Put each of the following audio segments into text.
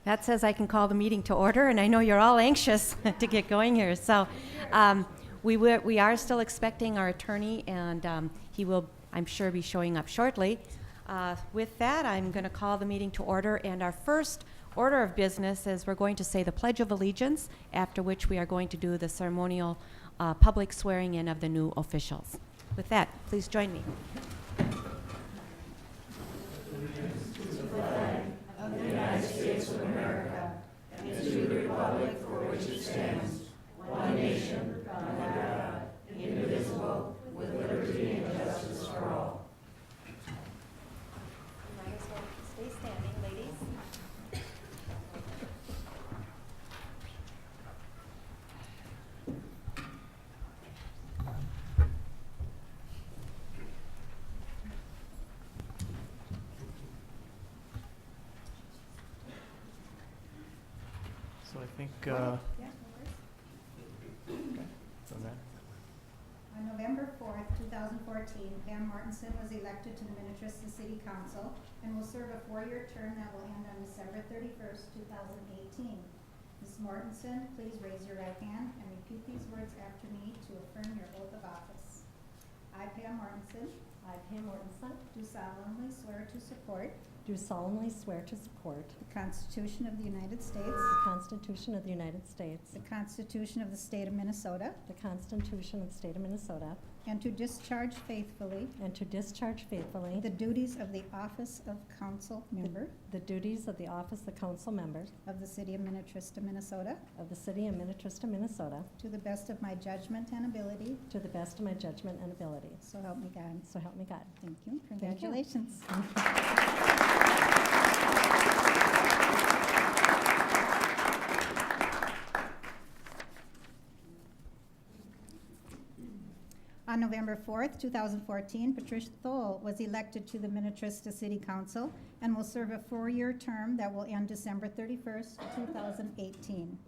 That says I can call the meeting to order, and I know you're all anxious to get going here. So we are still expecting our attorney, and he will, I'm sure, be showing up shortly. With that, I'm going to call the meeting to order, and our first order of business is we're going to say the Pledge of Allegiance, after which we are going to do the ceremonial public swearing in of the new officials. With that, please join me. Stay standing, ladies. So I think, Yeah, no worries. from there. On November 4th, 2014, Pam Mortensen was elected to the Minnetrista City Council and will serve a 4-year term that will end on December 31st, 2018. Ms. Mortensen, please raise your right hand and repeat these words after me to affirm your oath of office. I, Pam Mortensen, I, Pam Mortensen, do solemnly swear to support do solemnly swear to support the Constitution of the United States, the Constitution of the United States, the Constitution of the State of Minnesota, the Constitution of the State of Minnesota, and to discharge faithfully and to discharge faithfully the duties of the office of council member the duties of the office of council member of the City of Minnetrista, Minnesota, of the City of Minnetrista, Minnesota, to the best of my judgment and ability, to the best of my judgment and ability. so help me God. So help me God. Thank you. Thank you. Congratulations. On November 4th, 2014, Patricia Thole was elected to the Minnetrista City Council and will serve a 4-year term that will end December 31st, 2018.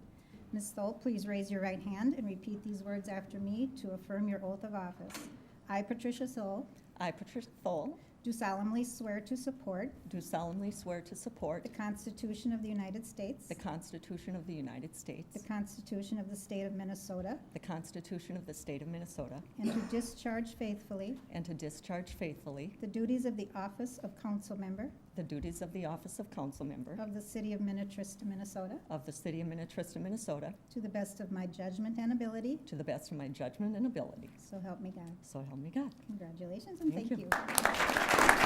Ms. Thole, please raise your right hand and repeat these words after me to affirm your oath of office. I, Patricia Thole, I, Patricia Thole, do solemnly swear to support do solemnly swear to support the Constitution of the United States, the Constitution of the United States, the Constitution of the State of Minnesota, the Constitution of the State of Minnesota, and to discharge faithfully and to discharge faithfully the duties of the office of council member the duties of the office of council member of the City of Minnetrista, Minnesota, of the City of Minnetrista, Minnesota, to the best of my judgment and ability, to the best of my judgment and ability. so help me God. So help me God. Congratulations and Thank thank you. you.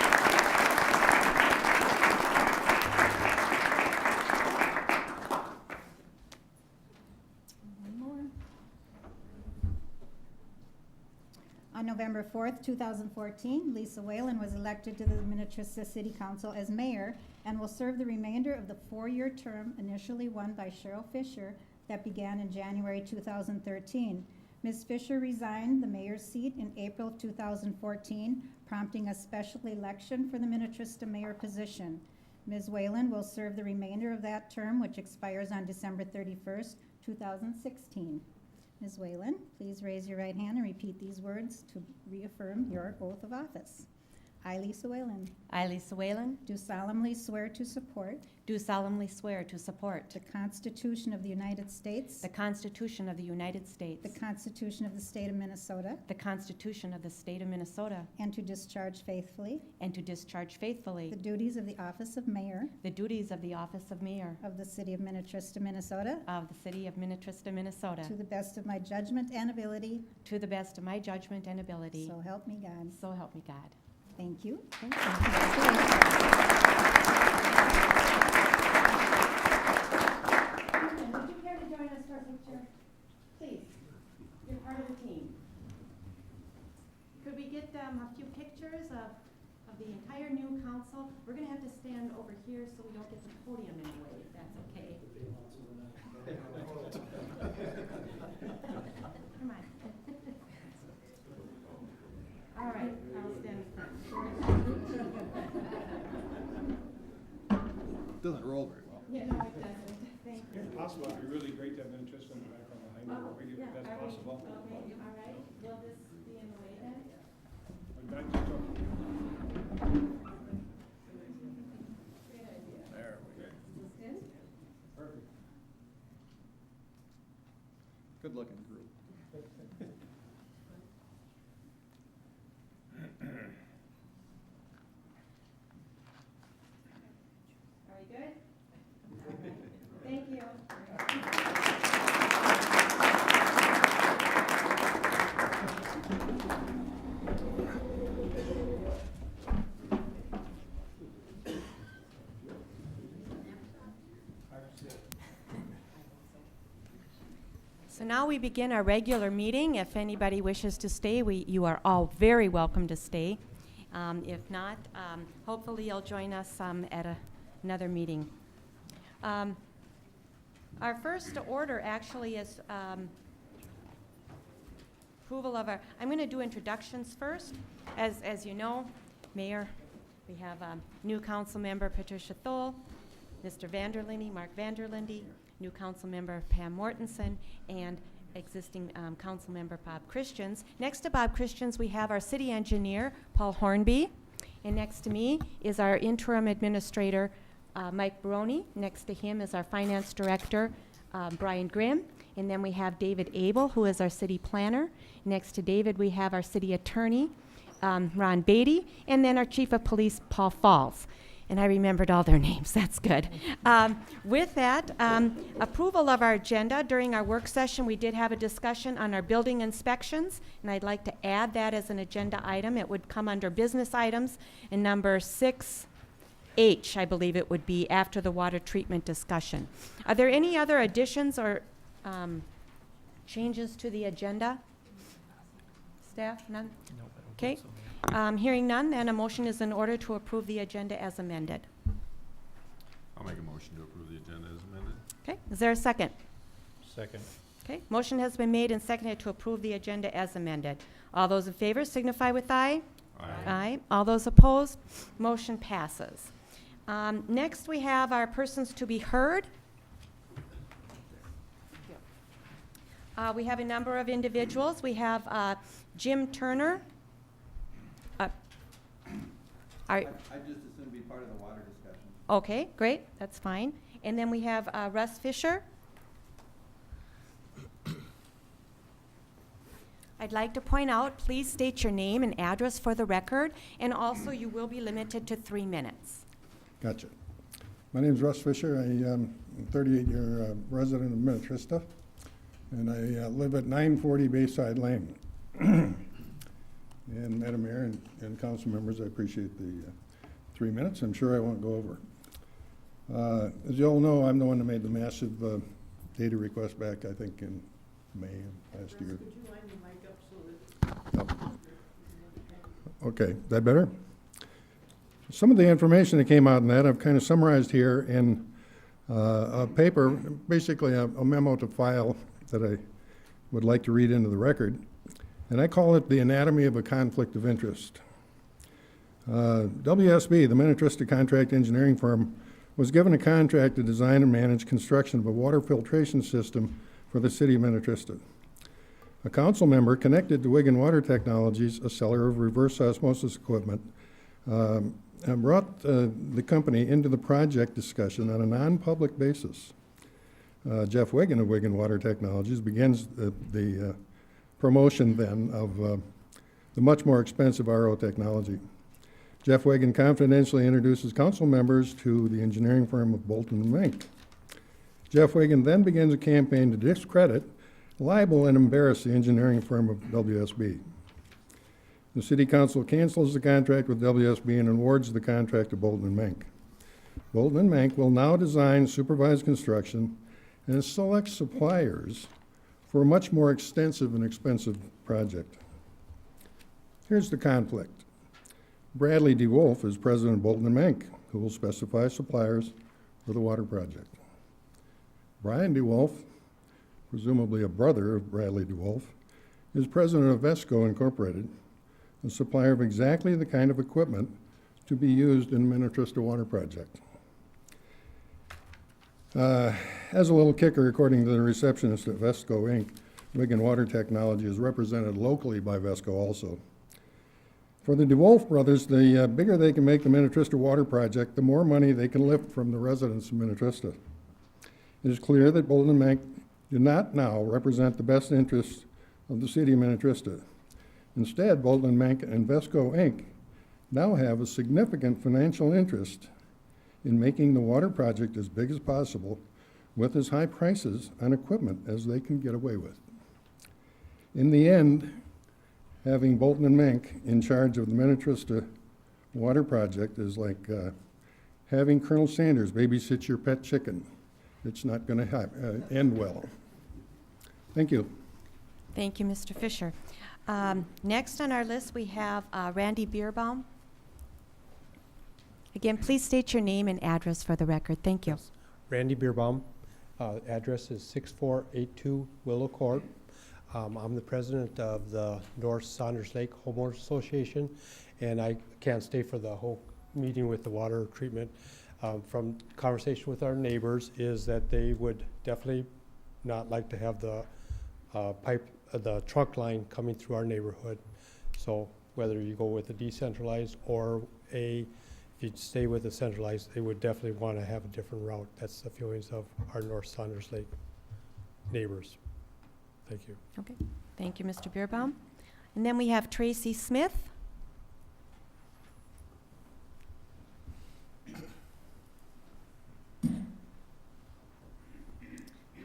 One more. On November 4th, 2014, Lisa Whalen was elected to the Minnetrista City Council as mayor and will serve the remainder of the 4-year term initially won by Cheryl Fisher that began in January 2013. Ms. Fisher resigned the mayor's seat in April of 2014, prompting a special election for the Minnetrista mayor position. Ms. Whalen will serve the remainder of that term, which expires on December 31st, 2016. Ms. Whalen, please raise your right hand and repeat these words to reaffirm your oath of office. I, Lisa Whalen, I, Lisa Whalen, do solemnly swear to support do solemnly swear to support the Constitution of the United States, the Constitution of the United States, the Constitution of the State of Minnesota, the Constitution of the State of Minnesota, and to discharge faithfully and to discharge the faithfully duties of the office of mayor the duties of the office of mayor of the City of Minnetrista, Minnesota, of the City of Minnetrista, Minnesota, to the best of my judgment and ability, to the best of my judgment and ability. so help me God. So help me God. Thank you. Thank you. Would you care to join us for a picture? Please. You're part of the team. Could we get a few pictures of the entire new council? We're going to have to stand over here so we don't get the podium in the way, if that's okay. Come on. All right, I'll stand in front. Doesn't roll very well. Yeah, no, it doesn't. Thank you. If possible, it'd be really great to have Minnetrista in the background behind you, if we get if that's Are we- possible. Okay, all right. Will this be in the way then? But that just don't- Great idea. There we go. Is this good? Good-looking group. Very good. Thank you. So now we begin our regular meeting. If anybody wishes to stay, you are all very welcome to stay. If not, hopefully you'll join us at another meeting. Our first order actually is approval of our, I'm going to do introductions first. As you know, Mayor, we have new council member Patricia Thole, Mr. Vanderlinde, Mark Vanderlinde, new council member Pam Mortensen, and existing council member Bob Christians. Next to Bob Christians, we have our city engineer, Paul Hornby. And next to me is our interim administrator, Mike Baroni. Next to him is our finance director, Brian Grimm. And then we have David Abel, who is our city planner. Next to David, we have our city attorney, Ron Beatty. And then our chief of police, Paul Falls. And I remembered all their names. That's good. With that, approval of our agenda. During our work session, we did have a discussion on our building inspections, and I'd like to add that as an agenda item. It would come under business items, and number 6H, I believe it would be, after the water treatment discussion. Are there any other additions or changes to the agenda? Staff, none? No, I don't Okay. think so, Mayor. Hearing none, then a motion is in order to approve the agenda as amended. I'll make a motion to approve the agenda as amended. Okay, is there a second? Second. Okay, motion has been made and seconded to approve the agenda as amended. All those in favor signify with aye. Aye. All those opposed, motion passes. Next, we have our persons to be heard. We have a number of individuals. We have Jim Turner. I just assumed be part of the water discussion. Okay, great, that's fine. And then we have Russ Fisher. I'd like to point out, please state your name and address for the record, and also you will be limited to 3 minutes. Gotcha. My name's Russ Fisher. I am a 38-year resident of Minnetrista, and I live at 940 Bayside Lane. And Madam Mayor and council members, I appreciate the 3 minutes. I'm sure I won't go over. As you all know, I'm the one that made the massive data request back, I think, in May of last year. Could you line your mic up so that... Okay, is that better? Some of the information that came out in that I've kind of summarized here in a paper, basically a memo to file that I would like to read into the record. And I call it the anatomy of a conflict of interest. WSB, the Minnetrista contract engineering firm, was given a contract to design and manage construction of a water filtration system for the city of Minnetrista. A council member connected to Wigan Water Technologies, a seller of reverse osmosis equipment, and brought the company into the project discussion on a non-public basis. Jeff Wigan of Wigan Water Technologies begins the promotion then of the much more expensive RO technology. Jeff Wigan confidentially introduces council members to the engineering firm of Bolton & Mink. Jeff Wigan then begins a campaign to discredit, libel, and embarrass the engineering firm of WSB. The city council cancels the contract with WSB and awards the contract to Bolton & Mink. Bolton & Mink will now design, supervise construction, and select suppliers for a much more extensive and expensive project. Here's the conflict. Bradley DeWolf is president of Bolton & Mink, who will specify suppliers for the water project. Brian DeWolf, presumably a brother of Bradley DeWolf, is president of Vesco Incorporated, a supplier of exactly the kind of equipment to be used in the Minnetrista water project. As a little kicker, according to the receptionist at Vesco Inc., Wigan Water Technology is represented locally by Vesco also. For the DeWolf brothers, the bigger they can make the Minnetrista water project, the more money they can lift from the residents of Minnetrista. It is clear that Bolton & Mink do not now represent the best interests of the city of Minnetrista. Instead, Bolton & Mank and Vesco Inc. now have a significant financial interest in making the water project as big as possible with as high prices on equipment as they can get away with. In the end, having Bolton & Mank in charge of the Minnetrista water project is like having Colonel Sanders babysit your pet chicken. It's not going to end well. Thank you. Thank you, Mr. Fisher. Next on our list, we have Randy Bierbaum. Again, please state your name and address for the record. Thank you. Randy Bierbaum, address is 6482 Willow Court. I'm the president of the North Saunders Lake Homeowners Association, and I can't stay for the whole meeting with the water treatment. From conversation with our neighbors is that they would definitely not like to have the the trunk line coming through our neighborhood. So whether you go with a decentralized or if you stay with a centralized, they would definitely want to have a different route. That's the feelings of our North Saunders Lake neighbors. Thank you. Okay. Thank you, Mr. Bierbaum. And then we have Tracy Smith.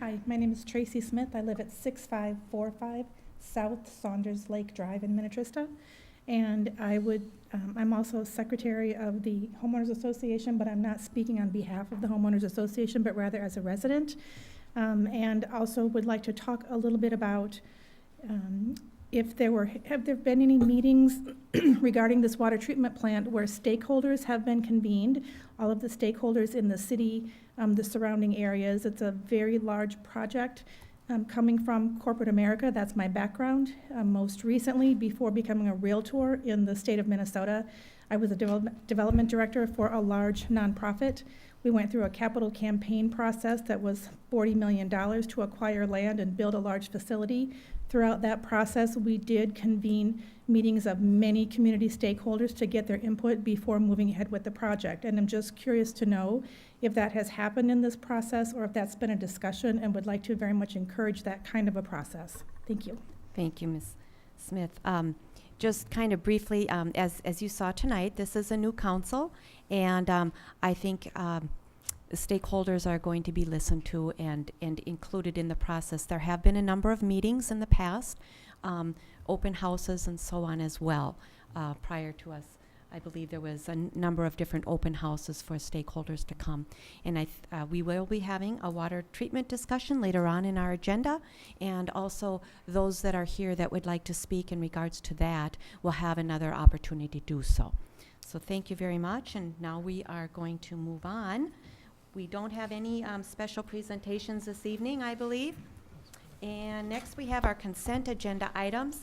Hi, my name is Tracy Smith. I live at 6545 South Saunders Lake Drive in Minnetrista. And I'm also secretary of the Homeowners Association, but I'm not speaking on behalf of the Homeowners Association, but rather as a resident. And also would like to talk a little bit about have there been any meetings regarding this water treatment plant where stakeholders have been convened, all of the stakeholders in the city, the surrounding areas. It's a very large project coming from corporate America. That's my background. Most recently, before becoming a realtor in the state of Minnesota, I was a development director for a large nonprofit. We went through a capital campaign process that was $40 million to acquire land and build a large facility. Throughout that process, we did convene meetings of many community stakeholders to get their input before moving ahead with the project. And I'm just curious to know if that has happened in this process or if that's been a discussion, and would like to very much encourage that kind of a process. Thank you. Thank you, Ms. Smith. Just kind of briefly, as you saw tonight, this is a new council, and I think the stakeholders are going to be listened to and included in the process. There have been a number of meetings in the past, open houses and so on as well. Prior to us, I believe there was a number of different open houses for stakeholders to come. And we will be having a water treatment discussion later on in our agenda, and also those that are here that would like to speak in regards to that will have another opportunity to do so. So thank you very much, and now we are going to move on. We don't have any special presentations this evening, I believe. And next we have our consent agenda items,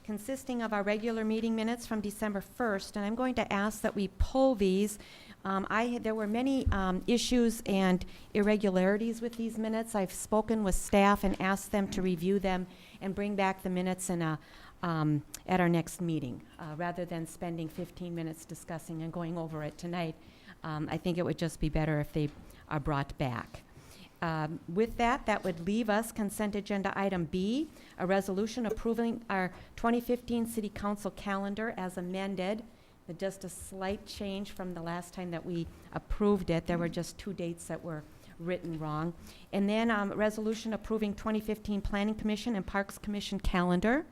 consisting of our regular meeting minutes from December 1st. And I'm going to ask that we pull these. There were many issues and irregularities with these minutes. I've spoken with staff and asked them to review them and bring back the minutes at our next meeting, rather than spending 15 minutes discussing and going over it tonight. I think it would just be better if they are brought back. With that would leave us consent agenda item B, a resolution approving our 2015 City Council calendar as amended. Just a slight change from the last time that we approved it. There were just 2 dates that were written wrong. And then resolution approving 2015 Planning Commission and Parks Commission calendar.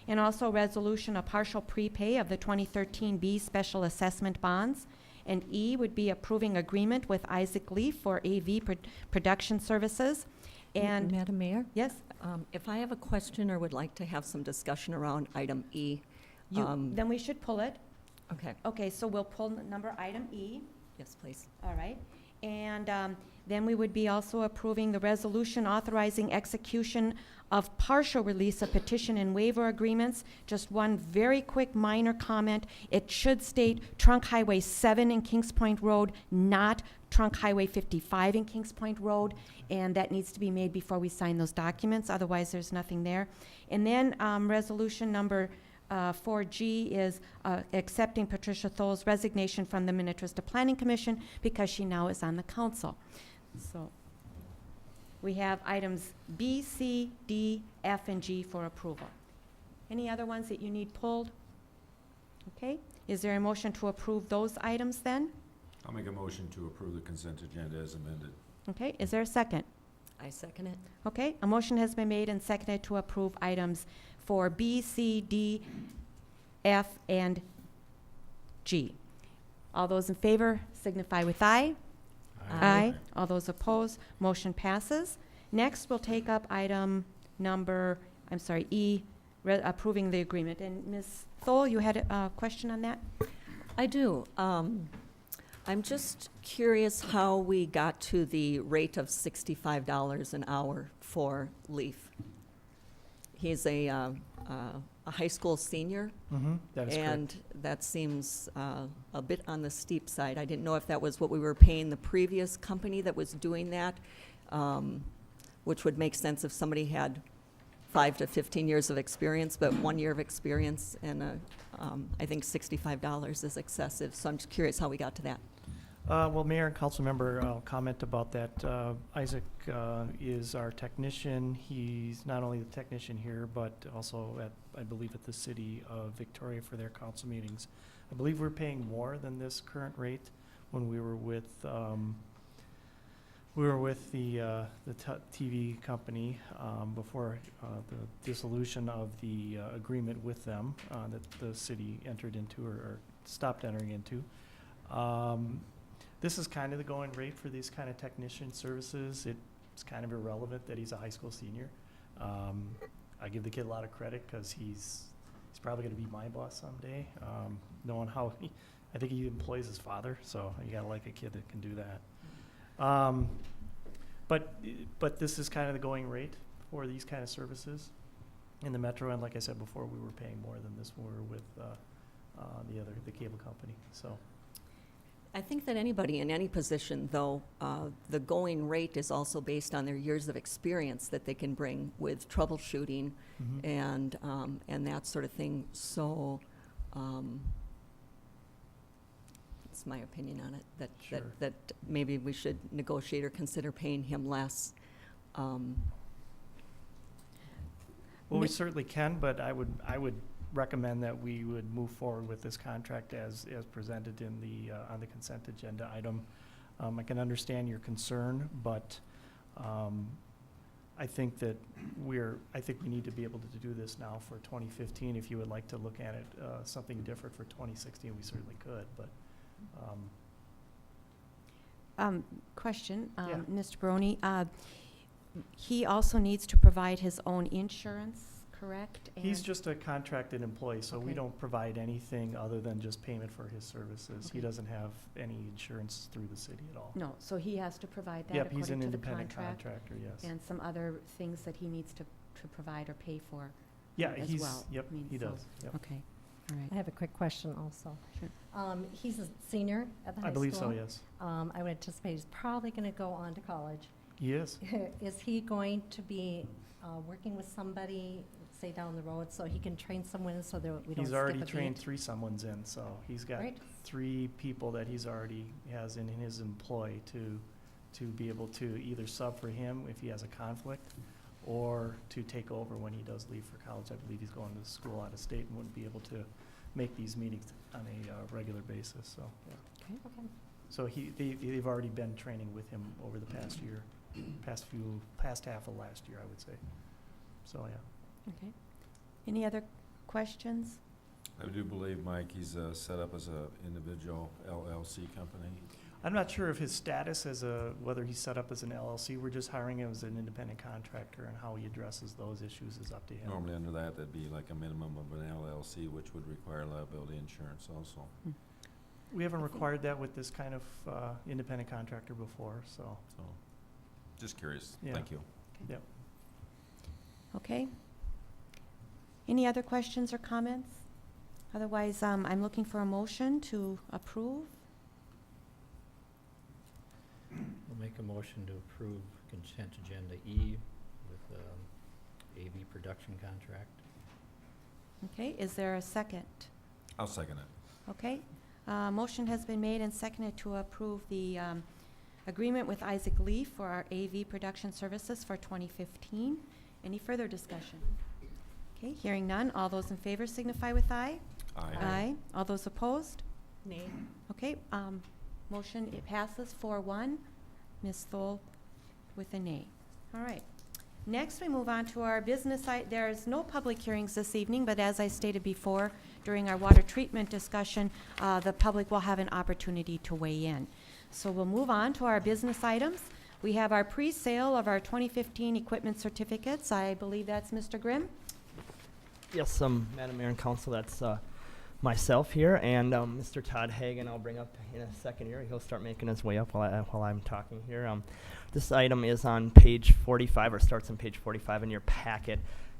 And also resolution of partial prepay of the 2013 B special assessment bonds. And E would be approving agreement with Isaac Lee for AV production services. And Madam Mayor? yes, If I have a question or would like to have some discussion around item E. then we should pull it. Okay, Okay, so we'll pull number item E. yes, please. All right. And then we would be also approving the resolution authorizing execution of partial release of petition and waiver agreements. Just one very quick minor comment. It should state Trunk Highway 7 in Kings Point Road, not Trunk Highway 55 in Kings Point Road. And that needs to be made before we sign those documents. Otherwise, there's nothing there. And then resolution number 4G is accepting Patricia Thole's resignation from the Minnetrista Planning Commission because she now is on the council. So We have items B, C, D, F, and G for approval. Any other ones that you need pulled? Okay, is there a motion to approve those items then? I'll make a motion to approve the consent agenda as amended. Okay, is there a second? I second it. Okay, a motion has been made and seconded to approve items for B, C, D, F, and G. All those in favor signify with aye. Aye. All those opposed, motion passes. Next, we'll take up item number, E, approving the agreement. And Ms. Thole, you had a question on that? I do. I'm just curious how we got to the rate of $65 an hour for Leaf. He's a high school senior, That is correct. and that seems a bit on the steep side. I didn't know if that was what we were paying the previous company that was doing that, which would make sense if somebody had 5 to 15 years of experience, but 1 year of experience, and I think $65 is excessive. So I'm just curious how we got to that. Well, Mayor and council member, I'll comment about that. Isaac is our technician. He's not only the technician here, but also at, I believe, at the city of Victoria for their council meetings. I believe we're paying more than this current rate when we were with the TV company before the dissolution of the agreement with them that the city entered into or stopped entering into. This is kind of the going rate for these kind of technician services. It's kind of irrelevant that he's a high school senior. I give the kid a lot of credit because he's probably going to be my boss someday. Knowing how I think he employs his father, so you gotta like a kid that can do that. But this is kind of the going rate for these kind of services in the metro, and like I said before, we were paying more than this when we were with the cable company. So. I think that anybody in any position, though, the going rate is also based on their years of experience that they can bring with troubleshooting and that sort of thing. So that's my opinion on it, Sure. that maybe we should negotiate or consider paying him less. Well, we certainly can, but I would recommend that we would move forward with this contract as presented in the on the consent agenda item. I can understand your concern, but I think that we need to be able to do this now for 2015. If you would like to look at it something different for 2016, we certainly could. But Question, Yeah. Mr. Barone, he also needs to provide his own insurance, correct? he's And- just a contracted employee, so we Okay. don't provide anything other than just payment for his services. He Okay. doesn't have any insurance through the city at all. No, so he has to provide that Yep, he's an according to the independent contract? contractor, yes. And some other things that he needs to provide or pay for Yeah, as he's, well? yep, I mean, he so- does, yep. Okay, all right. I have a quick question also. Sure. He's a senior at the high I school. believe so, yes. I would anticipate he's probably going to go on to college. He is. Is he going to be working with somebody, say down the road, so he can train someone so that we don't He's skip already a trained beat? 3 someones in, so he's got Great. 3 people that he's already has in his employ to be able to either sub for him if he has a conflict or to take over when he does leave for college. I believe he's going to school out of state and wouldn't be able to make these meetings on a regular basis, so, yeah. Okay. So they've already been training with him over the past year, past half of last year, I would say. So, yeah. Okay. Any other questions? I do believe, Mike, he's set up as a individual LLC company. I'm not sure of his status whether he's set up as an LLC. We're just hiring him as an independent contractor, and how he addresses those issues is up to him. Normally under that, that'd be like a minimum of an LLC, which would require liability insurance also. We haven't required that with this kind of independent contractor before, so. So, just curious. Yeah. Thank you. Okay. Any other questions or comments? Otherwise, I'm looking for a motion to approve. We'll make a motion to approve consent agenda E with AV production contract. Okay, is there a second? I'll second it. Okay. Motion has been made and seconded to approve the agreement with Isaac Lee for our AV production services for 2015. Any further discussion? Okay, hearing none. All those in favor signify with aye. Aye. All those opposed? Nay. Okay, motion, it passes 4-1. Ms. Thole with a nay. All right. Next, we move on to our business. There's no public hearings this evening, but as I stated before, during our water treatment discussion, the public will have an opportunity to weigh in. So we'll move on to our business items. We have our pre-sale of our 2015 equipment certificates. I believe that's Mr. Grimm. Yes, Madam Mayor and Council, that's myself here, and Mr. Todd Hagan I'll bring up in a second here. He'll start making his way up while I'm talking here. This item is on page 45, or starts on page 45 in your packet,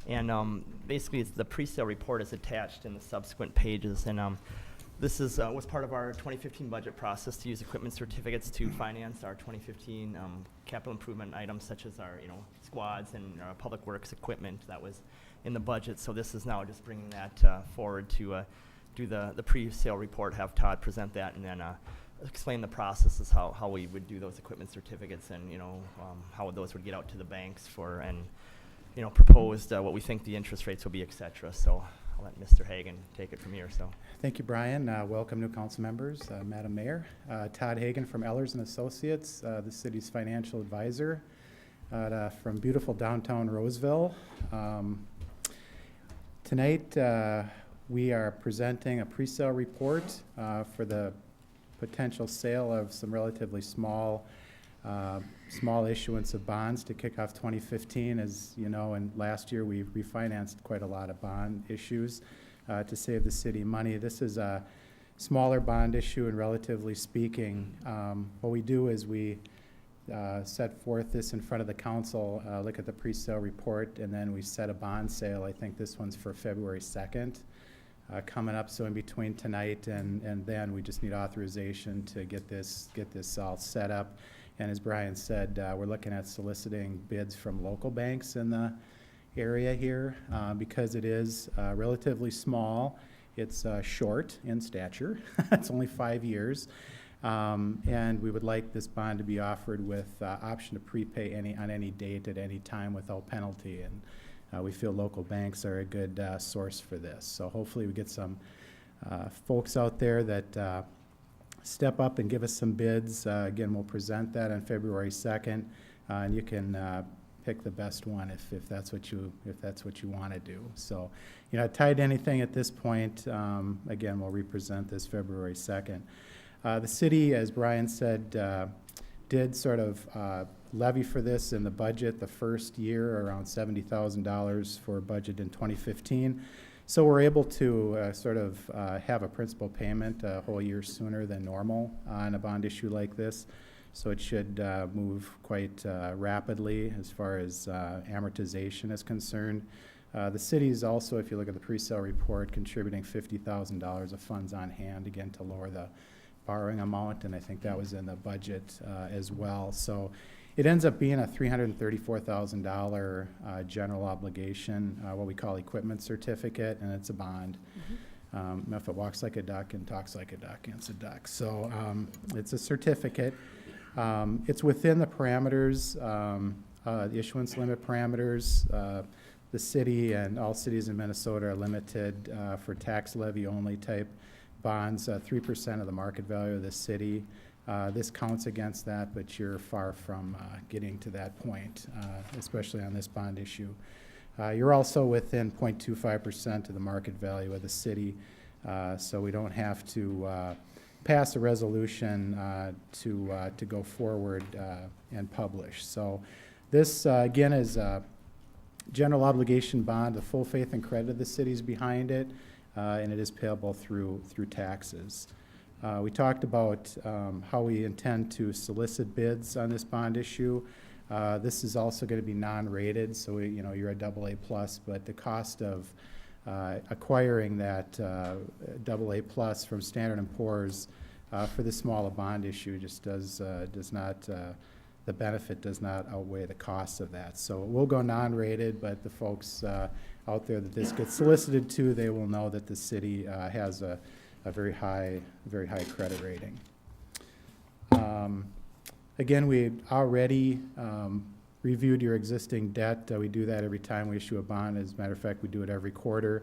and basically the pre-sale report is attached in the subsequent pages, and this is was part of our 2015 budget process to use equipment certificates to finance our 2015 capital improvement items such as our squads and public works equipment that was in the budget. So this is now just bringing that forward to do the pre-sale report, have Todd present that, and then explain the processes, how we would do those equipment certificates, and how those would get out to the banks for, and proposed what we think the interest rates will be, etc. So I'll let Mr. Hagan take it from here. So thank you, Brian. Welcome, new council members, Madam Mayor. Todd Hagan from Ellers and Associates, the city's financial advisor from beautiful downtown Roseville. Tonight, we are presenting a pre-sale report for the potential sale of some relatively small issuance of bonds to kick off 2015. As you know, and last year we refinanced quite a lot of bond issues to save the city money. This is a smaller bond issue, and relatively speaking, what we do is we set forth this in front of the council, look at the pre-sale report, and then we set a bond sale. I think this one's for February 2nd. Coming up, so in between tonight and then we just need authorization to get this all set up. And as Brian said, we're looking at soliciting bids from local banks in the area here because it is relatively small. It's short in stature. It's only 5 years. And we would like this bond to be offered with option to prepay on any date at any time without penalty. And we feel local banks are a good source for this. So hopefully we get some folks out there that step up and give us some bids. Again, we'll present that on February 2nd, and you can pick the best one if that's what you want to do. So, tied to anything at this point, again, we'll represent this February 2nd. The city, as Brian said, did sort of levy for this in the budget the first year, around $70,000 for budget in 2015. So we're able to sort of have a principal payment a whole year sooner than normal on a bond issue like this. So it should move quite rapidly as far as amortization is concerned. The city is also, if you look at the pre-sale report, contributing $50,000 of funds on hand, again, to lower the borrowing amount, and I think that was in the budget as well. So it ends up being a $334,000 general obligation, what we call equipment certificate, and it's a bond. If it walks like a duck and talks like a duck, it's a duck. So it's a certificate. It's within the parameters, the issuance limit parameters. The city and all cities in Minnesota are limited for tax levy only type bonds, 3% of the market value of the city. This counts against that, but you're far from getting to that point, especially on this bond issue. You're also within 0.25% of the market value of the city, so we don't have to pass a resolution to go forward and publish. So this, again, is a general obligation bond. The full faith and credit of the city is behind it, and it is payable through taxes. We talked about how we intend to solicit bids on this bond issue. This is also going to be non-rated, so you're a AA+, but the cost of acquiring that AA+ from Standard & Poor's for this small a bond issue just does not, the benefit does not outweigh the cost of that. So we'll go non-rated, but the folks out there that this gets solicited to, they will know that the city has a very high credit rating. Again, we already reviewed your existing debt. We do that every time we issue a bond. As a matter of fact, we do it every quarter.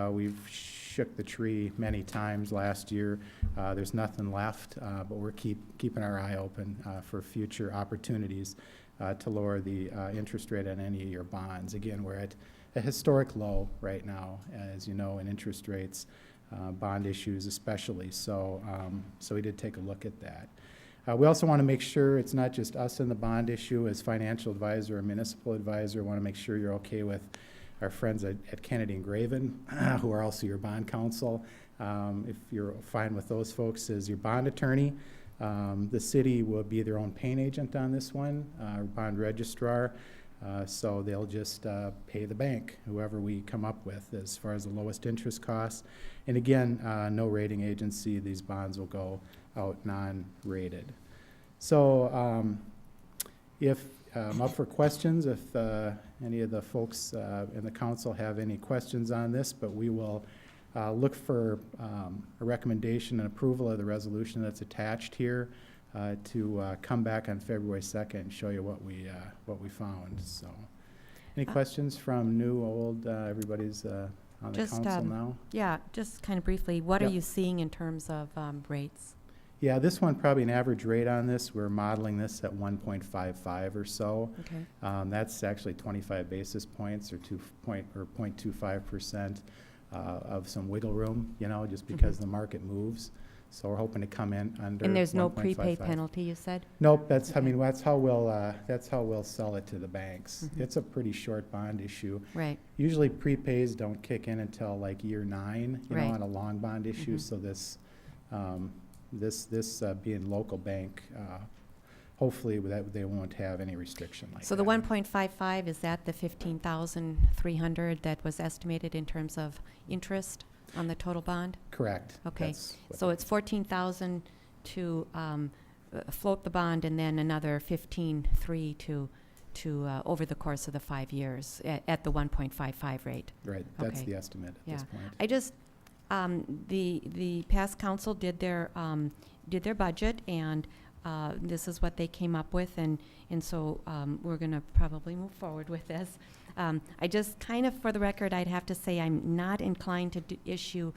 We've shook the tree many times last year. There's nothing left, but we're keeping our eye open for future opportunities to lower the interest rate on any of your bonds. Again, we're at a historic low right now, as you know, in interest rates, bond issues especially. So we did take a look at that. We also want to make sure it's not just us in the bond issue. As financial advisor or municipal advisor, want to make sure you're okay with our friends at Kennedy and Graven, who are also your bond counsel. If you're fine with those folks as your bond attorney, the city will be their own paying agent on this one, our bond registrar. So they'll just pay the bank, whoever we come up with, as far as the lowest interest costs. And again, no rating agency. These bonds will go out non-rated. So if I'm up for questions, if any of the folks in the council have any questions on this, but we will look for a recommendation and approval of the resolution that's attached here to come back on February 2nd and show you what we found. So, any questions from new, old? Everybody's on the council now. Yeah, just kind of briefly, what Yep. are you seeing in terms of rates? Yeah, this one probably an average rate on this. We're modeling this at 1.55 or so. Okay. That's actually 25 basis points or 0.25% of some wiggle room, you know, just because the market moves. So we're hoping to come in under. And there's no 1.55. prepay penalty, you said? Nope. That's I Okay. mean that's how we'll sell it to the banks. Mhm. It's a pretty short bond issue. Right. Usually prepays don't kick in until like year 9, you Right. know, on a long bond issue. Mhm. So this being local bank, hopefully that they won't have any restriction like So that. the 1.55, is that the 15,300 that was estimated in terms of interest on the total bond? Correct. Okay. That's what- So it's 14,000 to float the bond, and then another 15,300 to over the course of the 5 years at the 1.55 rate. Right. That's Okay. the estimate at this point. I just the past council did their budget, and this is what they came up with, and so we're going to probably move forward with this. I just kind of, for the record, I'd have to say I'm not inclined to issue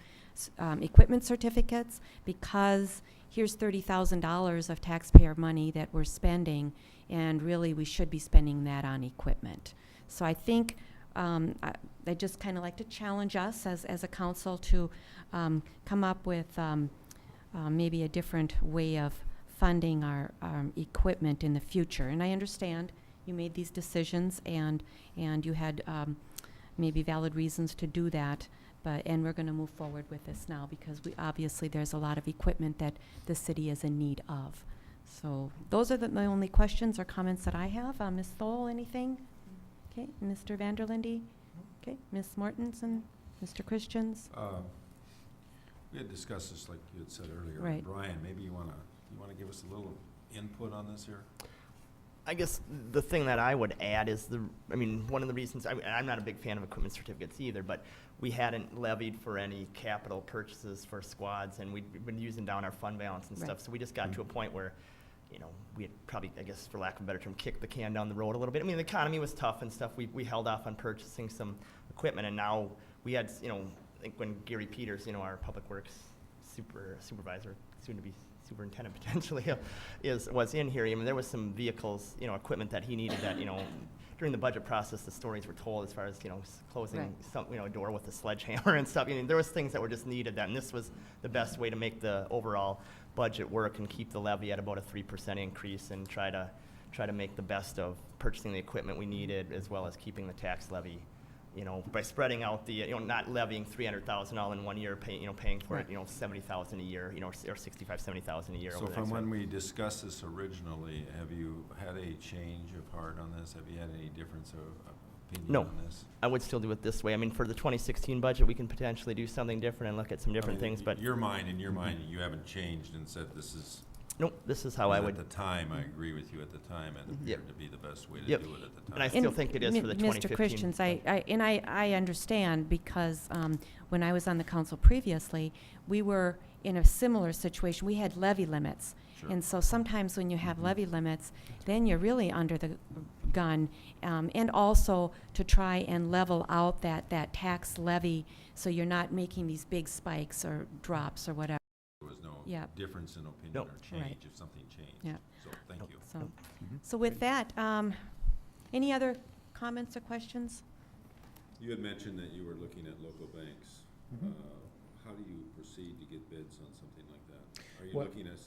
equipment certificates, because here's $30,000 of taxpayer money that we're spending, and really we should be spending that on equipment. So I think I just kind of like to challenge us as a council to come up with maybe a different way of funding our equipment in the future. And I understand you made these decisions, and you had maybe valid reasons to do that, and we're going to move forward with this now, because obviously there's a lot of equipment that the city is in need of. So those are my only questions or comments that I have. Ms. Thole, anything? Okay, Mr. Vanderlinde? Okay, Ms. Mortensen, Mr. Christians? We had discussed this, like you had said earlier. Right. Brian, maybe you wanna give us a little input on this here? I guess the thing that I would add is one of the reasons, I'm not a big fan of equipment certificates either, but we hadn't levied for any capital purchases for squads, and we'd been using down our fund balance and Right. stuff. So we just got to a point where, we had probably, I guess, for lack of a better term, kicked the can down the road a little bit. I mean, the economy was tough and stuff. We held off on purchasing some equipment, and now we had, I think when Gary Peters, our public works supervisor, soon to be superintendent potentially, was in here. I mean, there was some vehicles, equipment that he needed that, during the budget process, the stories were told as far as, closing Right. some, a door with a sledgehammer and stuff. I mean, there was things that were just needed and this was the best way to make the overall budget work and keep the levy at about a 3% increase and try to make the best of purchasing the equipment we needed, as well as keeping the tax levy, by spreading out the, not levying $300,000 all in one year, paying for Right. it, $70,000 a year, or $65,000, $70,000 a year. So over the from next when year. we discussed this originally, have you had a change of heart on this? Have you had any difference of opinion No. on this? I would still do it this way. I mean, for the 2016 budget, we can potentially do something different and look at some different I mean, things, but in your mind, you haven't changed and said this is. nope, this is how I would. At the time, I agree with you, at the time, it Yep. appeared to be the best way to Yep. do it at the time. And I still think it is for the 2015. Mr. Christians, I understand, because when I was on the council previously, we were in a similar situation. We had levy limits. Sure. And so sometimes when you have levy limits, then you're really under the gun. And also to try and level out that tax levy so you're not making these big spikes or drops or whatever. There was no Yep. difference in opinion Nope. or change Right. if something changed. Yeah. So, thank you. So with that, any other comments or questions? You had mentioned that you were looking at local banks. Mhm. How do you proceed to get bids on something like that? Are you What- looking at,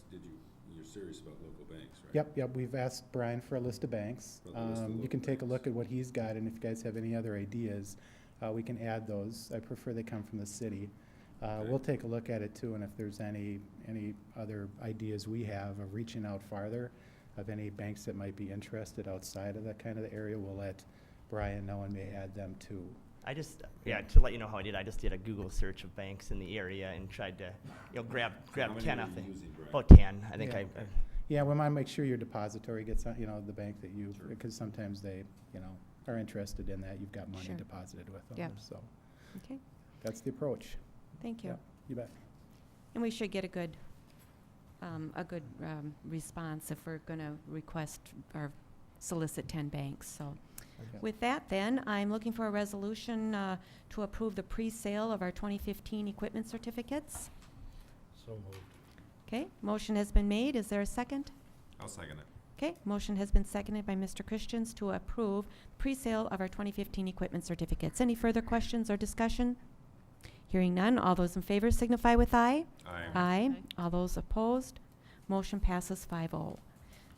you're serious about local banks, right? Yep, we've asked Brian for a list of banks. For the list of You local can take a banks. look at what he's got, and if you guys have any other ideas, we can add those. I prefer they come from the city. Okay. We'll take a look at it too, and if there's any other ideas we have of reaching out farther, of any banks that might be interested outside of that kind of the area, we'll let Brian know and may add them too. I just, to let you know how I just did a Google search of banks in the area and tried to, grab How many 10 are off you the, using, Brian? about 10, I think Yeah. I Yeah, we want to make sure your depository gets, on, the bank that you, Sure. because sometimes they, are interested in that. You've got money Sure. deposited with them, Yep. so Okay, that's the approach. thank you. Yep, you bet. And we should get a good response if we're going to request or solicit 10 banks, so. Okay. With that, then, I'm looking for a resolution to approve the pre-sale of our 2015 equipment certificates. So moved. Okay, motion has been made. Is there a second? I'll second it. Okay, motion has been seconded by Mr. Christians to approve pre-sale of our 2015 equipment certificates. Any further questions or discussion? Hearing none, all those in favor signify with aye. Aye. Aye. All those opposed, motion passes 5-0.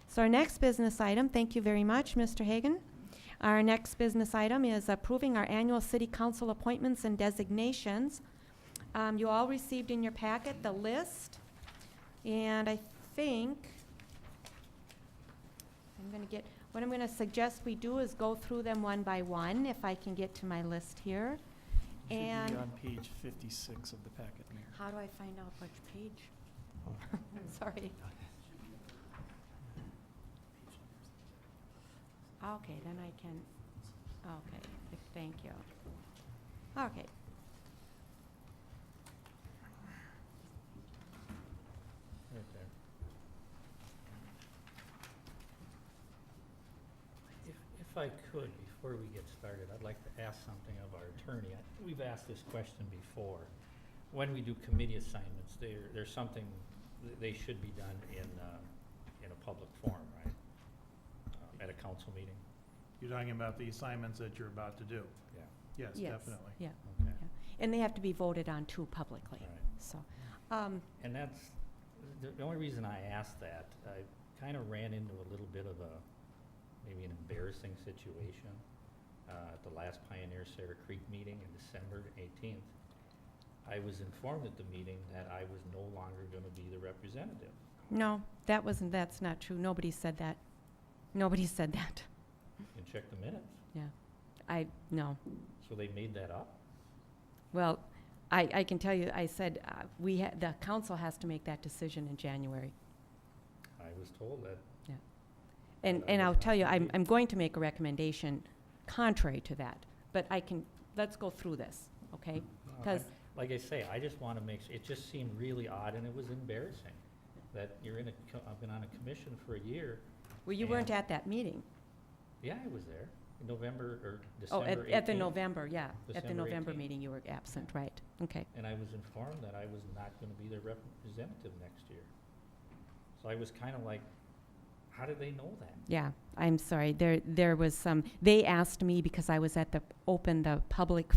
So our next business item, thank you very much, Mr. Hagan. Our next business item is approving our annual city council appointments and designations. You all received in your packet the list, and I think what I'm going to suggest we do is go through them one by one, if I can get to my list here. Should And be on page 56 of the packet, Mayor. how do I find out which page? Sorry. Okay, then I can, okay, thank you. Okay. Right there. If I could, before we get started, I'd like to ask something of our attorney. We've asked this question before. When we do committee assignments, there's something, they should be done in a public forum, right? At a council meeting? You're talking about the assignments that you're about to do? Yeah. Yes, Yes, definitely. yeah, Okay. yeah. And they have to be voted on too publicly, Right. so. And that's, the only reason I asked that, I kind of ran into a little bit of maybe an embarrassing situation at the last Pioneer Sarah Creek meeting in December 18th. I was informed at the meeting that I was no longer going to be the representative. No, that's not true. Nobody said that. Nobody said that. You can check the minutes. Yeah. No. So they made that up? Well, I can tell you, I said, the council has to make that decision in January. I was told that. Yeah. Well, And that I'll was tell you, not I'm me. going to make a recommendation contrary to that, but let's go through this, okay? Because, Like I say, I just want to make, it just seemed really odd and it was embarrassing that I've been on a commission for a year. well, you weren't And- at that meeting. Yeah, I was there in November or Oh, December at the 18th. November, yeah. At the December November 18th. meeting, you were absent, right. Okay. And I was informed that I was not going to be their representative next year. So I was kind of like, how did they know that? Yeah, I'm sorry. There was some, they asked me because I was at the public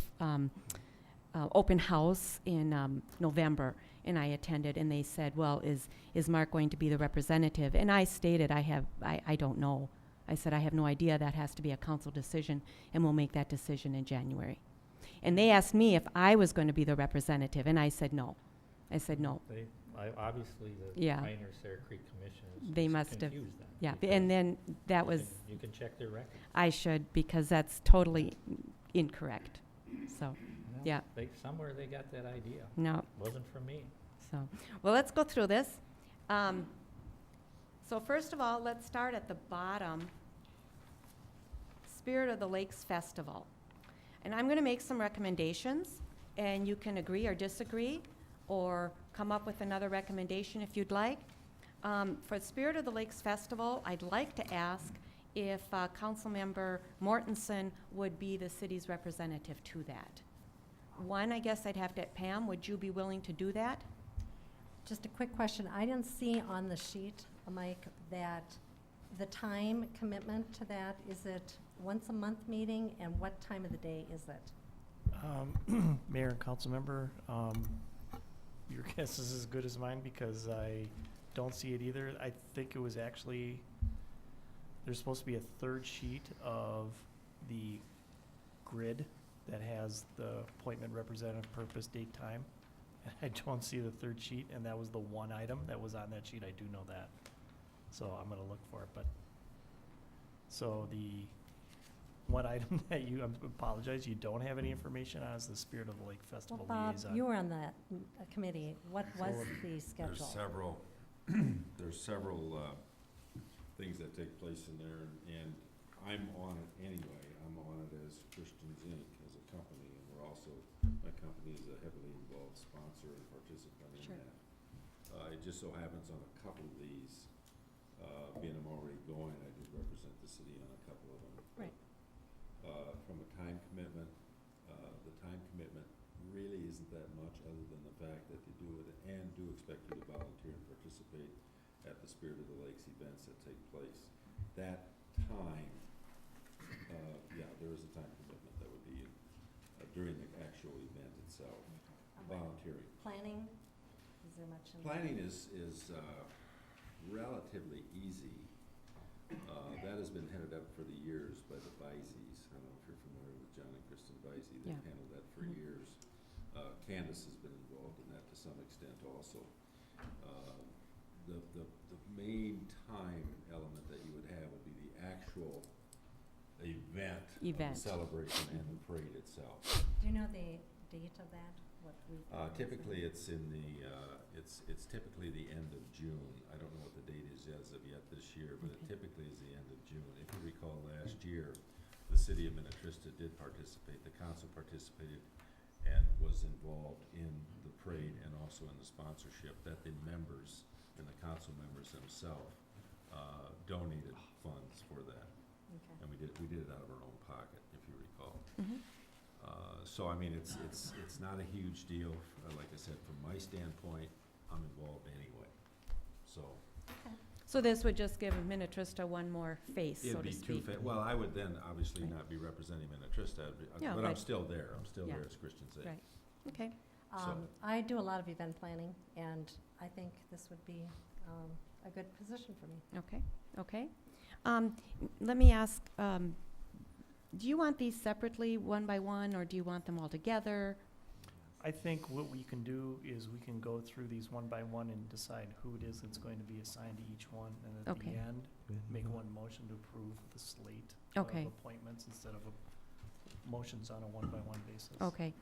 open house in November, and I attended, and they said, well, is Mark going to be the representative? And I stated, I don't know. I said, I have no idea. That has to be a council decision, and we'll make that decision in January. And they asked me if I was going to be the representative, and I said no. I said no. Obviously, the Yeah. Pioneer Sarah Creek Commission is They must have, confused then. yeah. because And then that was, You can check their records. I should, because that's totally incorrect. So, Well, yeah. Somewhere they got that idea. no. Wasn't from me. So, well, let's go through this. So first of all, let's start at the bottom. Spirit of the Lakes Festival. And I'm going to make some recommendations, and you can agree or disagree, or come up with another recommendation if you'd like. For Spirit of the Lakes Festival, I'd like to ask if Councilmember Mortensen would be the city's representative to that. One, I guess I'd have to, Pam, would you be willing to do that? Just a quick question. I didn't see on the sheet, Mike, that the time commitment to that, is it once a month meeting, and what time of the day is it? Mayor and council member, your guess is as good as mine because I don't see it either. I think it was actually, there's supposed to be a third sheet of the grid that has the appointment, representative, purpose, date, time. And I don't see the third sheet, and that was the one item that was on that sheet. I do know that. So I'm gonna look for it, but, so the one item that you, I apologize, you don't have any information on is the Spirit of the Lake Festival Well, Bob, liaison. you were on that committee. What was the schedule? There's several, there's several things that take place in there, and I'm on it anyway. I'm on it as Christians Inc. as a company, and we're also, my company is a heavily involved sponsor and participant in Sure. that. It just so happens on a couple of these, being I'm already going, I did represent the city on a couple of them. Right. From a time commitment, the time commitment really isn't that much other than the fact that they do it and do expect you to volunteer and participate at the Spirit of the Lakes events that take place. That time, yeah, there is a time commitment that would be during the actual event itself. Volunteering. Planning? Is there much in Planning is relatively easy. That has been headed up for the years by the Biseys. I don't know if you're familiar with John and Kristen Bisey. They've Yeah. handled that for years. Candace has been involved in that to some extent also. The main time element that you would have would be the actual event. Event. The celebration and the parade itself. Do you know the date of that? What week? Typically, it's in the, it's typically the end of June. I don't know what the date is as of yet this year, but it typically is the end of June. If you recall last year, the city of Minnetrista did participate, the council participated and was involved in the parade and also in the sponsorship that the members and the council members themselves donated funds for that. Okay. And we did it out of our own pocket, if you recall. Mhm. So I mean, it's not a huge deal. Like I said, from my standpoint, I'm involved anyway. So So this would just give Minnetrista one more face, so it'd to be speak. well, I would then obviously Right. not be representing Minnetrista, Yeah, but I'm but- still there. I'm still Yeah. there as Christian Sake. Right. Okay. So- I do a lot of event planning, and I think this would be a good position for me. Okay, okay. Let me ask, do you want these separately, one by one, or do you want them all together? I think what we can do is we can go through these one by one and decide who it is that's going to be assigned to each one, and at the Okay. end, make one motion to approve the slate Okay. of appointments instead of motions on a one-by-one basis. Okay.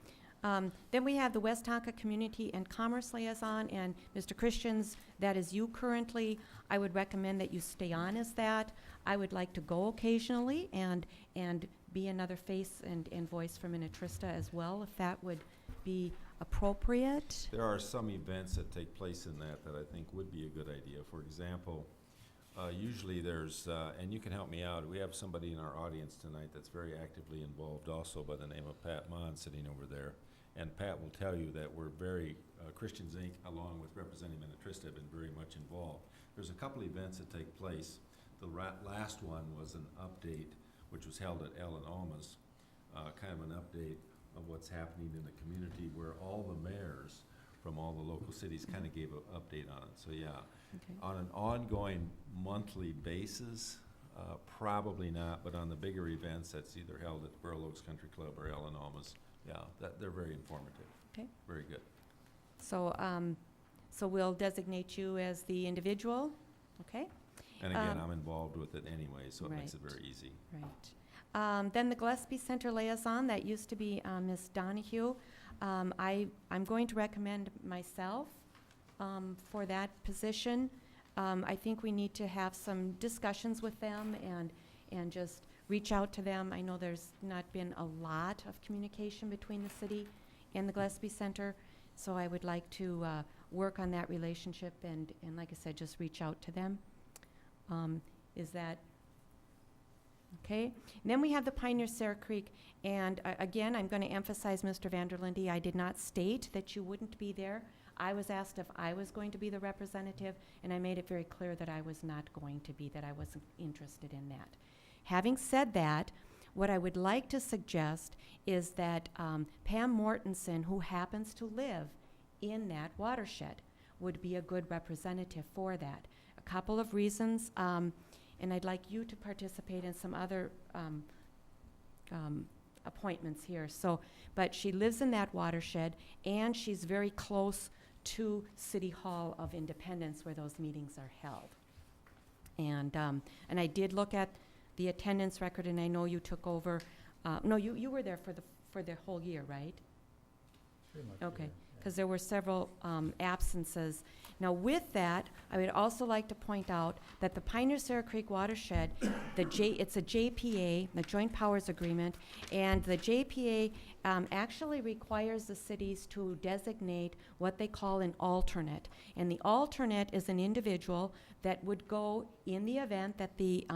Then we have the West Tonka Community and Commerce Liaison, and Mr. Christians, that is you currently. I would recommend that you stay on as that. I would like to go occasionally and be another face and voice for Minnetrista as well, if that would be appropriate. There are some events that take place in that I think would be a good idea. For example, usually there's, and you can help me out, we have somebody in our audience tonight that's very actively involved also by the name of Pat Mon sitting over there. And Pat will tell you that we're very, Christians Inc., along with representing Minnetrista, have been very much involved. There's a couple events that take place. The last one was an update, which was held at Ellen Alma's, kind of an update of what's happening in the community, where all the mayors from all the local cities kind of gave an update on it. So yeah, Okay. on an ongoing monthly basis, probably not, but on the bigger events that's either held at Burl Oaks Country Club or Ellen Alma's, yeah, they're very informative. Okay. Very good. So, so we'll designate you as the individual, okay? And again, I'm involved with it anyway, so it makes it Right. very easy. Right. Then the Gillespie Center Liaison, that used to be Ms. Donahue. I'm going to recommend myself for that position. I think we need to have some discussions with them and just reach out to them. I know there's not been a lot of communication between the city and the Gillespie Center, so I would like to work on that relationship and like I said, just reach out to them. Is that okay? And then we have the Pioneer Sarah Creek, and again, I'm going to emphasize, Mr. Vanderlinde, I did not state that you wouldn't be there. I was asked if I was going to be the representative, and I made it very clear that I was not going to be, that I wasn't interested in that. Having said that, what I would like to suggest is that Pam Mortensen, who happens to live in that watershed, would be a good representative for that. A couple of reasons, and I'd like you to participate in some other appointments here. So, but she lives in that watershed, and she's very close to City Hall of Independence, where those meetings are held. And I did look at the attendance record, and I know you took over. No, you were there for the whole year, right? Pretty much, Okay, yeah. because there were several absences. Now, with that, I would also like to point out that the Pioneer Sarah Creek watershed, it's a JPA, the Joint Powers Agreement, and the JPA actually requires the cities to designate what they call an alternate. And the alternate is an individual that would go in the event that the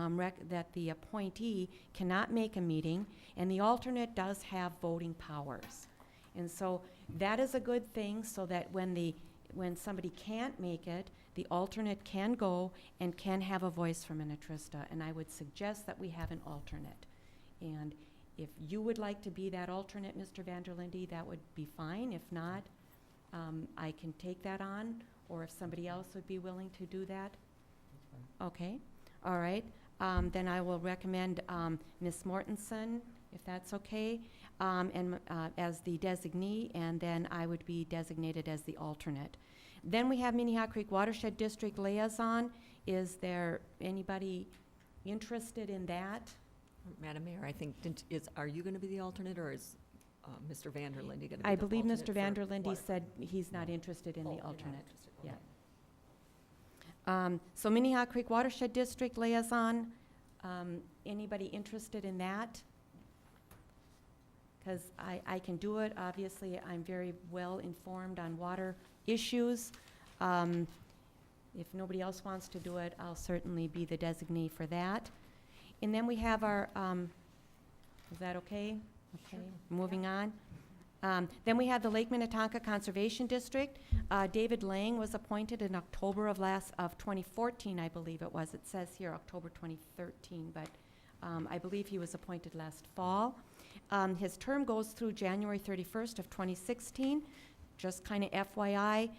appointee cannot make a meeting, and the alternate does have voting powers. And so that is a good thing, so that when somebody can't make it, the alternate can go and can have a voice from Minnetrista. And I would suggest that we have an alternate. And if you would like to be that alternate, Mr. Vanderlinde, that would be fine. If not, I can take that on, or if somebody else would be willing to do that. Okay, all right. Then I will recommend Ms. Mortensen, if that's okay, and as the designee, and then I would be designated as the alternate. Then we have Minnehaha Creek Watershed District Liaison. Is there anybody interested in that? Madam Mayor, I think, are you going to be the alternate, or is Mr. Vanderlinde going to be the I believe alternate Mr. for Vanderlinde water? said he's not interested in Oh, the you're not alternate. interested. Yeah. Okay. So Minnehaha Creek Watershed District Liaison, anybody interested in that? Because I can do it. Obviously, I'm very well informed on water issues. If nobody else wants to do it, I'll certainly be the designee for that. And then we have our, is that okay? Okay, moving on. Then we have the Lake Minnetonka Conservation District. David Lang was appointed in October of 2014, I believe it was. It says here October 2013, but I believe he was appointed last fall. His term goes through January 31st of 2016. Just kind of FYI,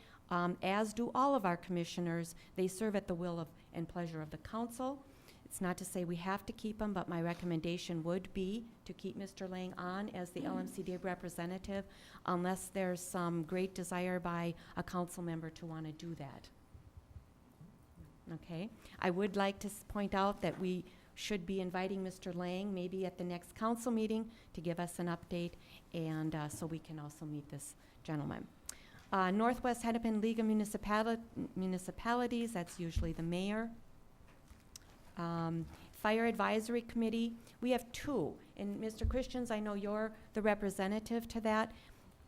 as do all of our commissioners. They serve at the will and pleasure of the council. It's not to say we have to keep him, but my recommendation would be to keep Mr. Lang on as the LMCD representative, unless there's some great desire by a council member to want to do that. Okay. I would like to point out that we should be inviting Mr. Lang maybe at the next council meeting to give us an update, and so we can also meet this gentleman. Northwest Hennepin League of Municipalities, that's usually the mayor. Fire Advisory Committee, we have two. And Mr. Christians, I know you're the representative to that.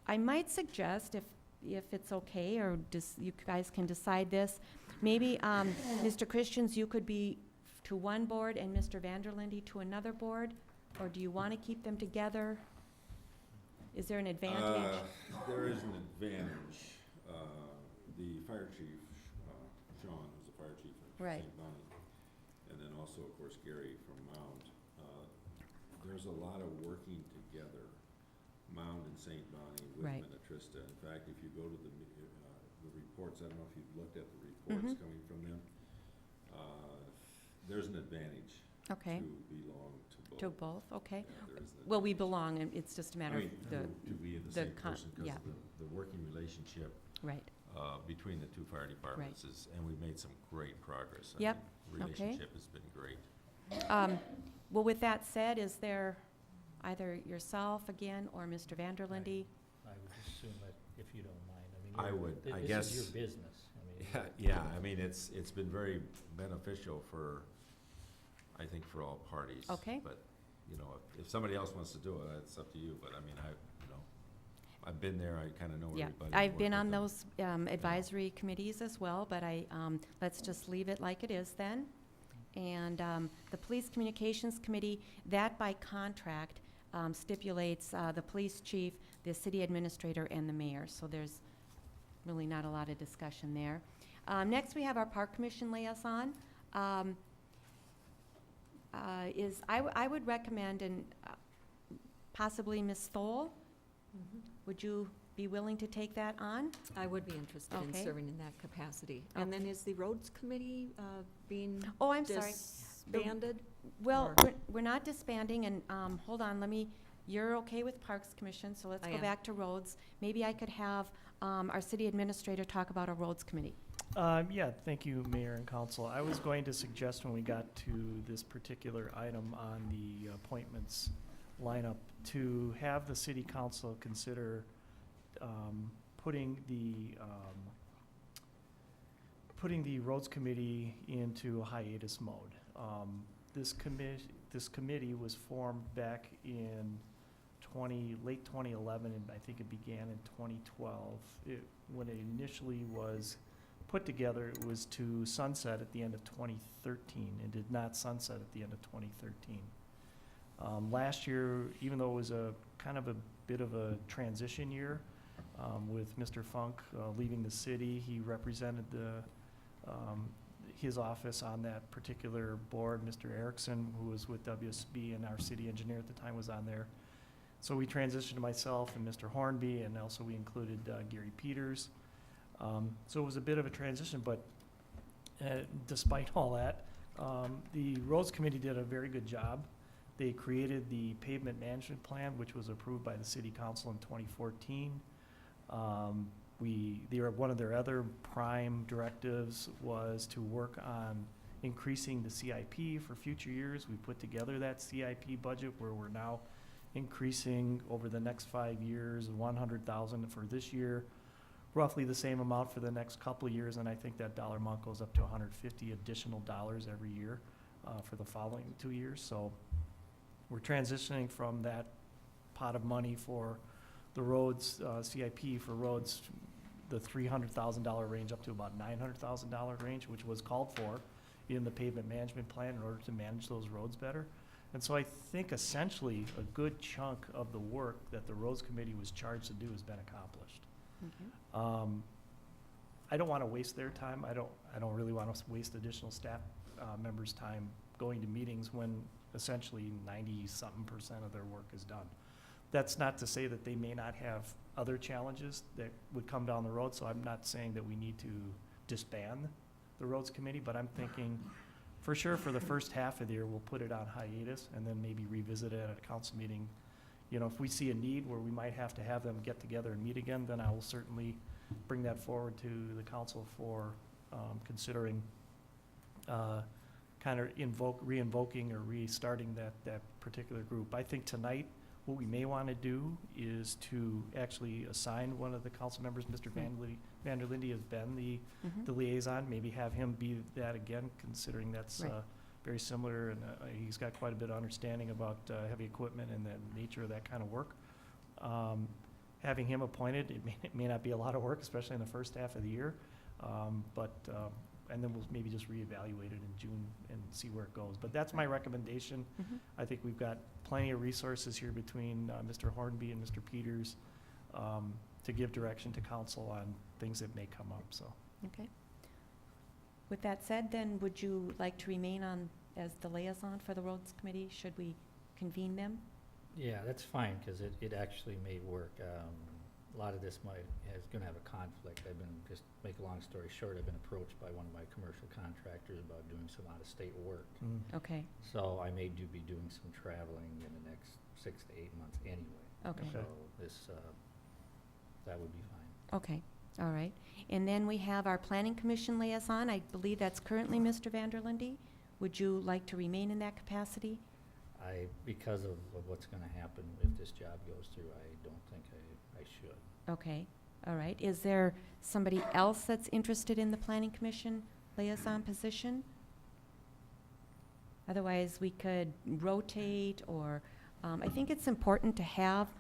I might suggest, if it's okay, or you guys can decide this, maybe Mr. Christians, you could be to one board and Mr. Vanderlinde to another board, or do you want to keep them together? Is there an advantage? There is an advantage. The fire chief, Sean, who's the fire chief at Right. St. Bonnie, and then also, of course, Gary from Mound. There's a lot of working together, Mound and St. Bonnie with Right. Minnetrista. In fact, if you go to the reports, I don't know if you've looked at the reports coming from them, there's an advantage Okay. to belong to both. To both, okay. Yeah, there is an Well, we advantage. belong, and it's just a matter I mean, of the, to be the the same con- person, because yeah. the working relationship right. between the two fire departments is, and we've made some great progress. I Yep, mean, okay. Relationship has been great. Well, with that said, is there either yourself again or Mr. Vanderlinde? I would assume that if you don't mind, I mean. I you're- would, I This guess- is your business, I mean. Yeah, I mean, it's been very beneficial for, I think, for all parties. Okay. But, you know, if somebody else wants to do it, it's up to you, but I mean, I've been there, I kinda know Yeah, everybody. I've work been with on them. those advisory committees as well, but let's just leave it like it is then. And the Police Communications Committee, that by contract stipulates the police chief, the city administrator, and the mayor. So there's really not a lot of discussion there. Next, we have our Park Commission liaison. I would recommend, and possibly Ms. Thole, would you be willing to take that on? I would be interested in Okay. serving in that capacity. And then Okay. is the roads committee being Oh, I'm sorry. disbanded? Well, Or- we're not disbanding, and hold on, you're okay with Parks Commission, so let's I go am. back to roads. Maybe I could have our city administrator talk about our roads committee. Yeah, thank you, Mayor and Council. I was going to suggest when we got to this particular item on the appointments lineup to have the city council consider putting the roads committee into a hiatus mode. This committee was formed back in late 2011, and I think it began in 2012. When it initially was put together, it was to sunset at the end of 2013, and did not sunset at the end of 2013. Last year, even though it was a kind of a bit of a transition year, with Mr. Funk leaving the city, he represented his office on that particular board. Mr. Erickson, who was with WSB, and our city engineer at the time, was on there. So we transitioned myself and Mr. Hornby, and also we included Gary Peters. So it was a bit of a transition, but despite all that, the Roads Committee did a very good job. They created the pavement management plan, which was approved by the City Council in 2014. One of their other prime directives was to work on increasing the CIP for future years. We put together that CIP budget where we're now increasing over the next 5 years, 100,000 for this year, roughly the same amount for the next couple of years, and I think that dollar amount goes up to 150 additional dollars every year for the following 2 years. So we're transitioning from that pot of money for the roads, CIP for roads, the $300,000 range up to about $900,000 range, which was called for in the pavement management plan in order to manage those roads better. And so I think essentially a good chunk of the work that the Roads Committee was charged to do has been accomplished. I don't want to waste their time. I don't really want to waste additional staff members' time going to meetings when essentially 90-something% of their work is done. That's not to say that they may not have other challenges that would come down the road, so I'm not saying that we need to disband the Roads Committee, but I'm thinking for sure for the first half of the year, we'll put it on hiatus and then maybe revisit it at a council meeting. You know, if we see a need where we might have to have them get together and meet again, then I will certainly bring that forward to the council for considering kind of re-invoking or restarting that particular group. I think tonight what we may want to do is to actually assign one of the council members, Mr. Vanderlinde has been the liaison, maybe have him be that again, considering that's Right. very similar, and he's got quite a bit of understanding about heavy equipment and the nature of that kind of work. Having him appointed, it may not be a lot of work, especially in the first half of the year, and then we'll maybe just reevaluate it in June and see where it goes. But that's my recommendation. I think we've got plenty of resources here between Mr. Hornby and Mr. Peters to give direction to council on things that may come up, so. Okay. With that said, then, would you like to remain on as the liaison for the Roads Committee? Should we convene them? Yeah, that's fine, because it actually may work. A lot of this is gonna have a conflict. Just make a long story short, I've been approached by one of my commercial contractors about doing some out-of-state work. Okay, So I may be doing some traveling in the next 6 to 8 months anyway. okay, So that would be fine. okay, all right. And then we have our Planning Commission liaison. I believe that's currently Mr. Vanderlinde. Would you like to remain in that capacity? Because of what's gonna happen if this job goes through, I don't think I should. Okay, all right. Is there somebody else that's interested in the Planning Commission liaison position? Otherwise, we could rotate, or I think it's important to have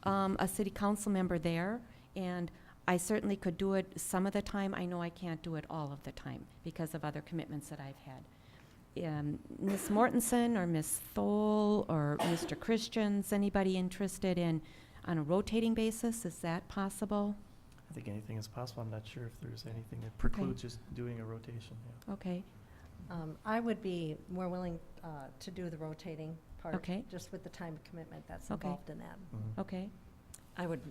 a city council member there, and I certainly could do it some of the time. I know I can't do it all of the time because of other commitments that I've had. Ms. Mortensen or Ms. Thole or Mr. Christians, anybody interested in on a rotating basis? Is that possible? I think anything is possible. I'm not sure if there's anything that precludes just doing a rotation, yeah. Okay, I would be more willing to do the rotating part. Okay. Just with the time commitment that's Okay. involved in that. Mhm. okay, I would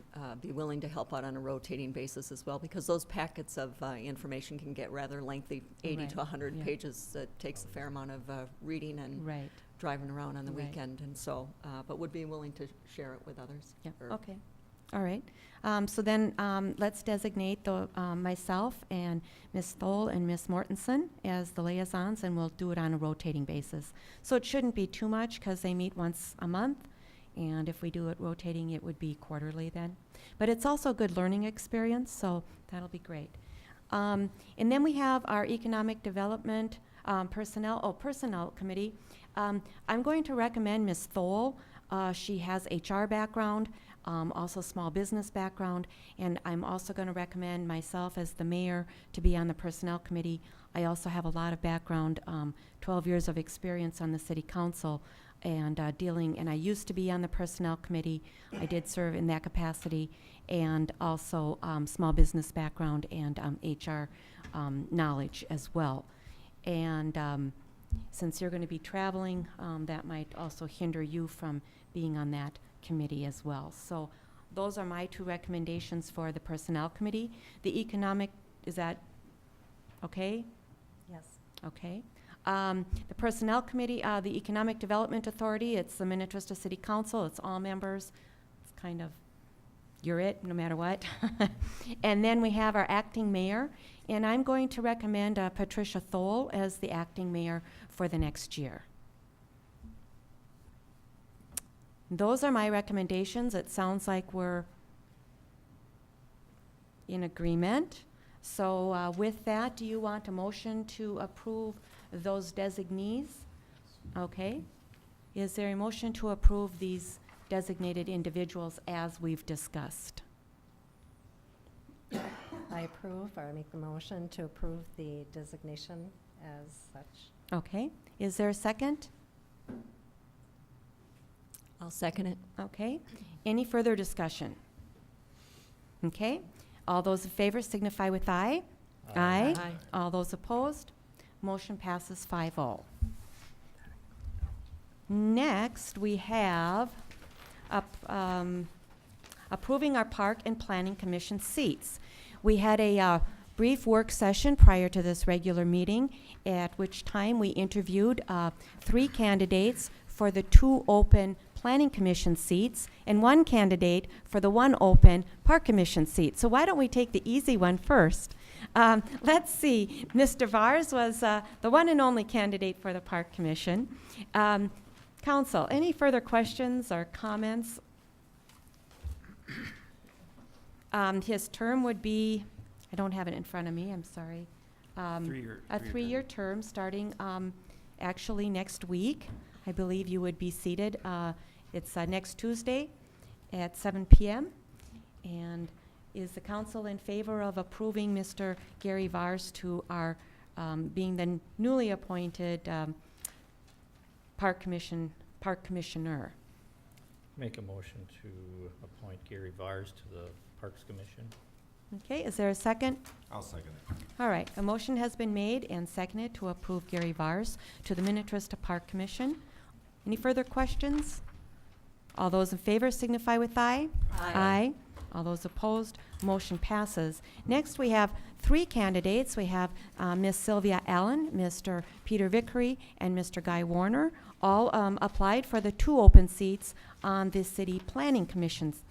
be willing to help out on a rotating basis as well, because those packets of information can get rather lengthy, 80 to Right, 100 yeah. pages. It takes a fair amount of reading and right, driving around on the Right. weekend, and so, but would be willing to share it with others. yeah, or- okay. All right. So then let's designate the, myself and Ms. Thole and Ms. Mortensen as the liaisons, and we'll do it on a rotating basis. So it shouldn't be too much because they meet once a month, and if we do it rotating, it would be quarterly then. But it's also a good learning experience, so that'll be great. And then we have our Economic Development Personnel Committee. I'm going to recommend Ms. Thole. She has HR background, also small business background, and I'm also going to recommend myself as the mayor to be on the Personnel Committee. I also have a lot of background, 12 years of experience on the City Council, and and I used to be on the Personnel Committee. I did serve in that capacity, and also small business background and HR knowledge as well. And since you're going to be traveling, that might also hinder you from being on that committee as well. So those are my two recommendations for the Personnel Committee. The Economic, is that okay? Yes. Okay. The Personnel Committee, the Economic Development Authority, it's the Minnetrista City Council, it's all members. It's kind of, you're it, no matter what. And then we have our acting mayor, and I'm going to recommend Patricia Thole as the acting mayor for the next year. Those are my recommendations. It sounds like we're in agreement. So with that, do you want a motion to approve those designees? Okay. Is there a motion to approve these designated individuals as we've discussed? I approve, or I make the motion to approve the designation as such. Okay. Is there a second? I'll second it. Okay. Any further discussion? Okay. All those in favor signify with aye. Aye. Aye. All those opposed? Motion passes 5-0. Next, we have approving our Park and Planning Commission seats. We had a brief work session prior to this regular meeting, at which time we interviewed 3 candidates for the 2 open Planning Commission seats and 1 candidate for the 1 open Park Commission seat. So why don't we take the easy one first? Let's see. Mr. Vars was the one and only candidate for the Park Commission. Council, any further questions or comments? His term would be, I don't have it in front of me, I'm sorry. A 3-year term starting actually next week. I believe you would be seated. It's next Tuesday at 7 p.m. And is the council in favor of approving Mr. Gary Vars to our being the newly appointed Park Commissioner? Make a motion to appoint Gary Vars to the Parks Commission. Okay, is there a second? I'll second it. All right, a motion has been made and seconded to approve Gary Vars to the Minnetrista Park Commission. Any further questions? All those in favor signify with aye. Aye. All those opposed, motion passes. Next, we have 3 candidates. We have Ms. Sylvia Allen, Mr. Peter Vickery, and Mr. Guy Warner, all applied for the 2 open seats on the City Planning Commissions.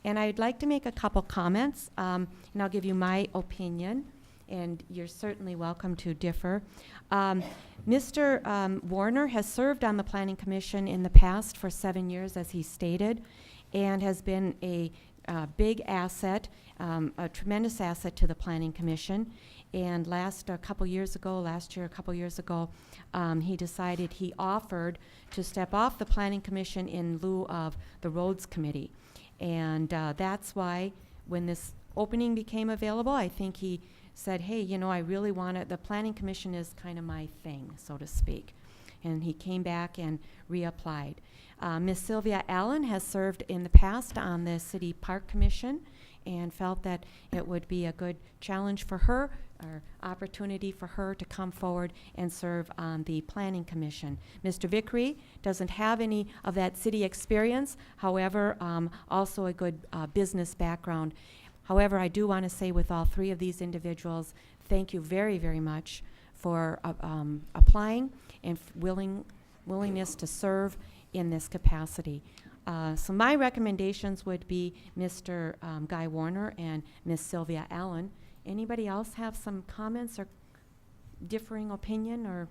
And I'd like to make a couple comments, and I'll give you my opinion, and you're certainly welcome to differ. Mr. Warner has served on the Planning Commission in the past for 7 years, as he stated, and has been a big asset, a tremendous asset to the Planning Commission. And last year, a couple years ago, he decided he offered to step off the Planning Commission in lieu of the Roads Committee. And that's why when this opening became available, I think he said, hey, you know, I really want it. The Planning Commission is kind of my thing, so to speak. And he came back and reapplied. Ms. Sylvia Allen has served in the past on the City Park Commission and felt that it would be a good challenge for her, or opportunity for her to come forward and serve on the Planning Commission. Mr. Vickery doesn't have any of that city experience, however, also a good business background. However, I do want to say with all three of these individuals, thank you very, very much for applying and willingness to serve in this capacity. So my recommendations would be Mr. Guy Warner and Ms. Sylvia Allen. Anybody else have some comments or differing opinion or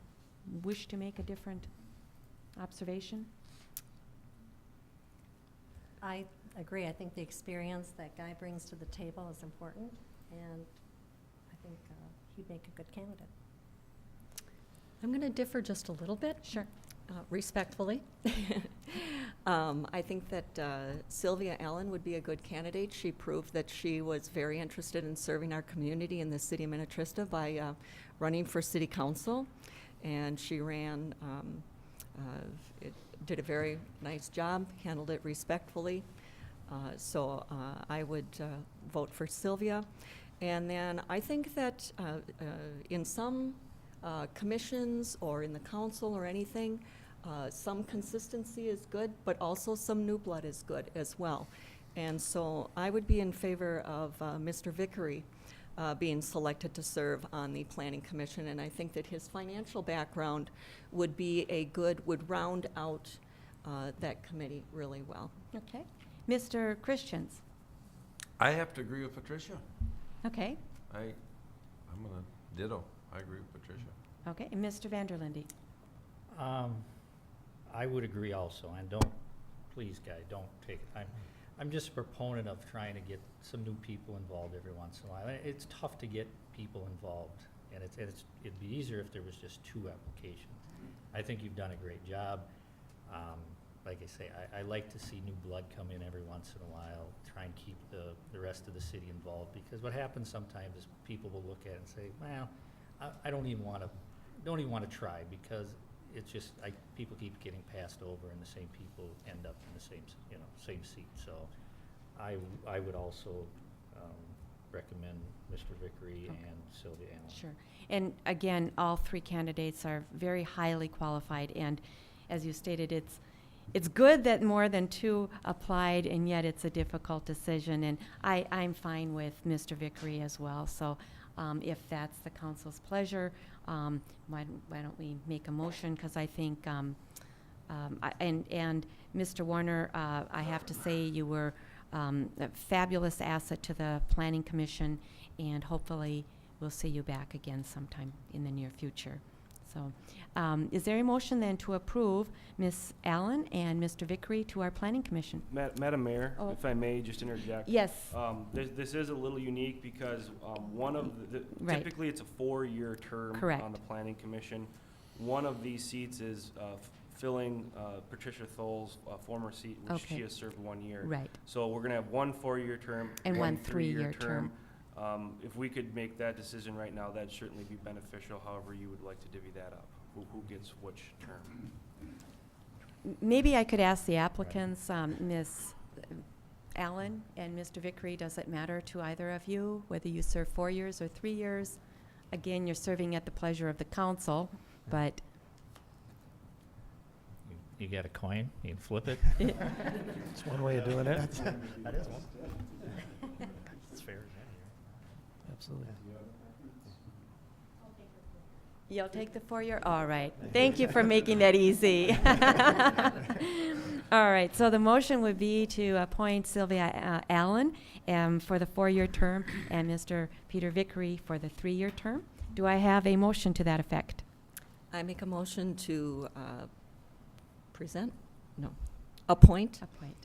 wish to make a different observation? I agree. I think the experience that Guy brings to the table is important, and I think he'd make a good candidate. I'm going to differ just a little bit. Sure. Respectfully. I think that Sylvia Allen would be a good candidate. She proved that she was very interested in serving our community in the city of Minnetrista by running for city council. And she ran, did a very nice job, handled it respectfully. So I would vote for Sylvia. And then I think that in some commissions or in the council or anything, some consistency is good, but also some new blood is good as well. And so I would be in favor of Mr. Vickery being selected to serve on the Planning Commission, and I think that his financial background would would round out that committee really well. Okay. Mr. Christians? I have to agree with Patricia. Okay. I'm gonna ditto. I agree with Patricia. Okay. And Mr. Vanderlinde? I would agree also, and please, Guy, don't take it. I'm just a proponent of trying to get some new people involved every once in a while. It's tough to get people involved, and it'd be easier if there was just 2 applications. I think you've done a great job. Like I say, I like to see new blood come in every once in a while, try and keep the rest of the city involved, because what happens sometimes is people will look at it and say, well, I don't even want to try, because it's just people keep getting passed over, and the same people end up in the same seat. So I would also recommend Mr. Vickery and Sylvia Allen. Sure. And again, all 3 candidates are very highly qualified, and as you stated, it's good that more than 2 applied, and yet it's a difficult decision, and I'm fine with Mr. Vickery as well. So if that's the council's pleasure, why don't we make a motion? Because I think, and Mr. Warner, I have to say you were a fabulous asset to the Planning Commission, and hopefully we'll see you back again sometime in the near future. So is there a motion then to approve Ms. Allen and Mr. Vickery to our Planning Commission? Madam Mayor, Oh. if I may just interject. Yes. This is a little unique because one of Right. typically it's a 4-year term Correct. on the Planning Commission. One of these seats is filling Patricia Thol's former seat, which Okay. she has served 1 year. Right. So we're going to have 1 4-year term And one 3-year 3-year term. If we could make that decision right now, that'd certainly be beneficial. However, you would like to divvy that up. Who gets which term? Maybe I could ask the applicants, Ms. Allen and Mr. Vickery, does it matter to either of you whether you serve 4 years or 3 years? Again, you're serving at the pleasure of the council, but You got a coin, you can flip it. It's one way of doing it. That is one. It's fair. Absolutely. you'll take the 4-year? All right. Thank you for making that easy. All right, so the motion would be to appoint Sylvia Allen for the 4-year term and Mr. Peter Vickery for the 3-year term. Do I have a motion to that effect? I make a motion to appoint Appoint.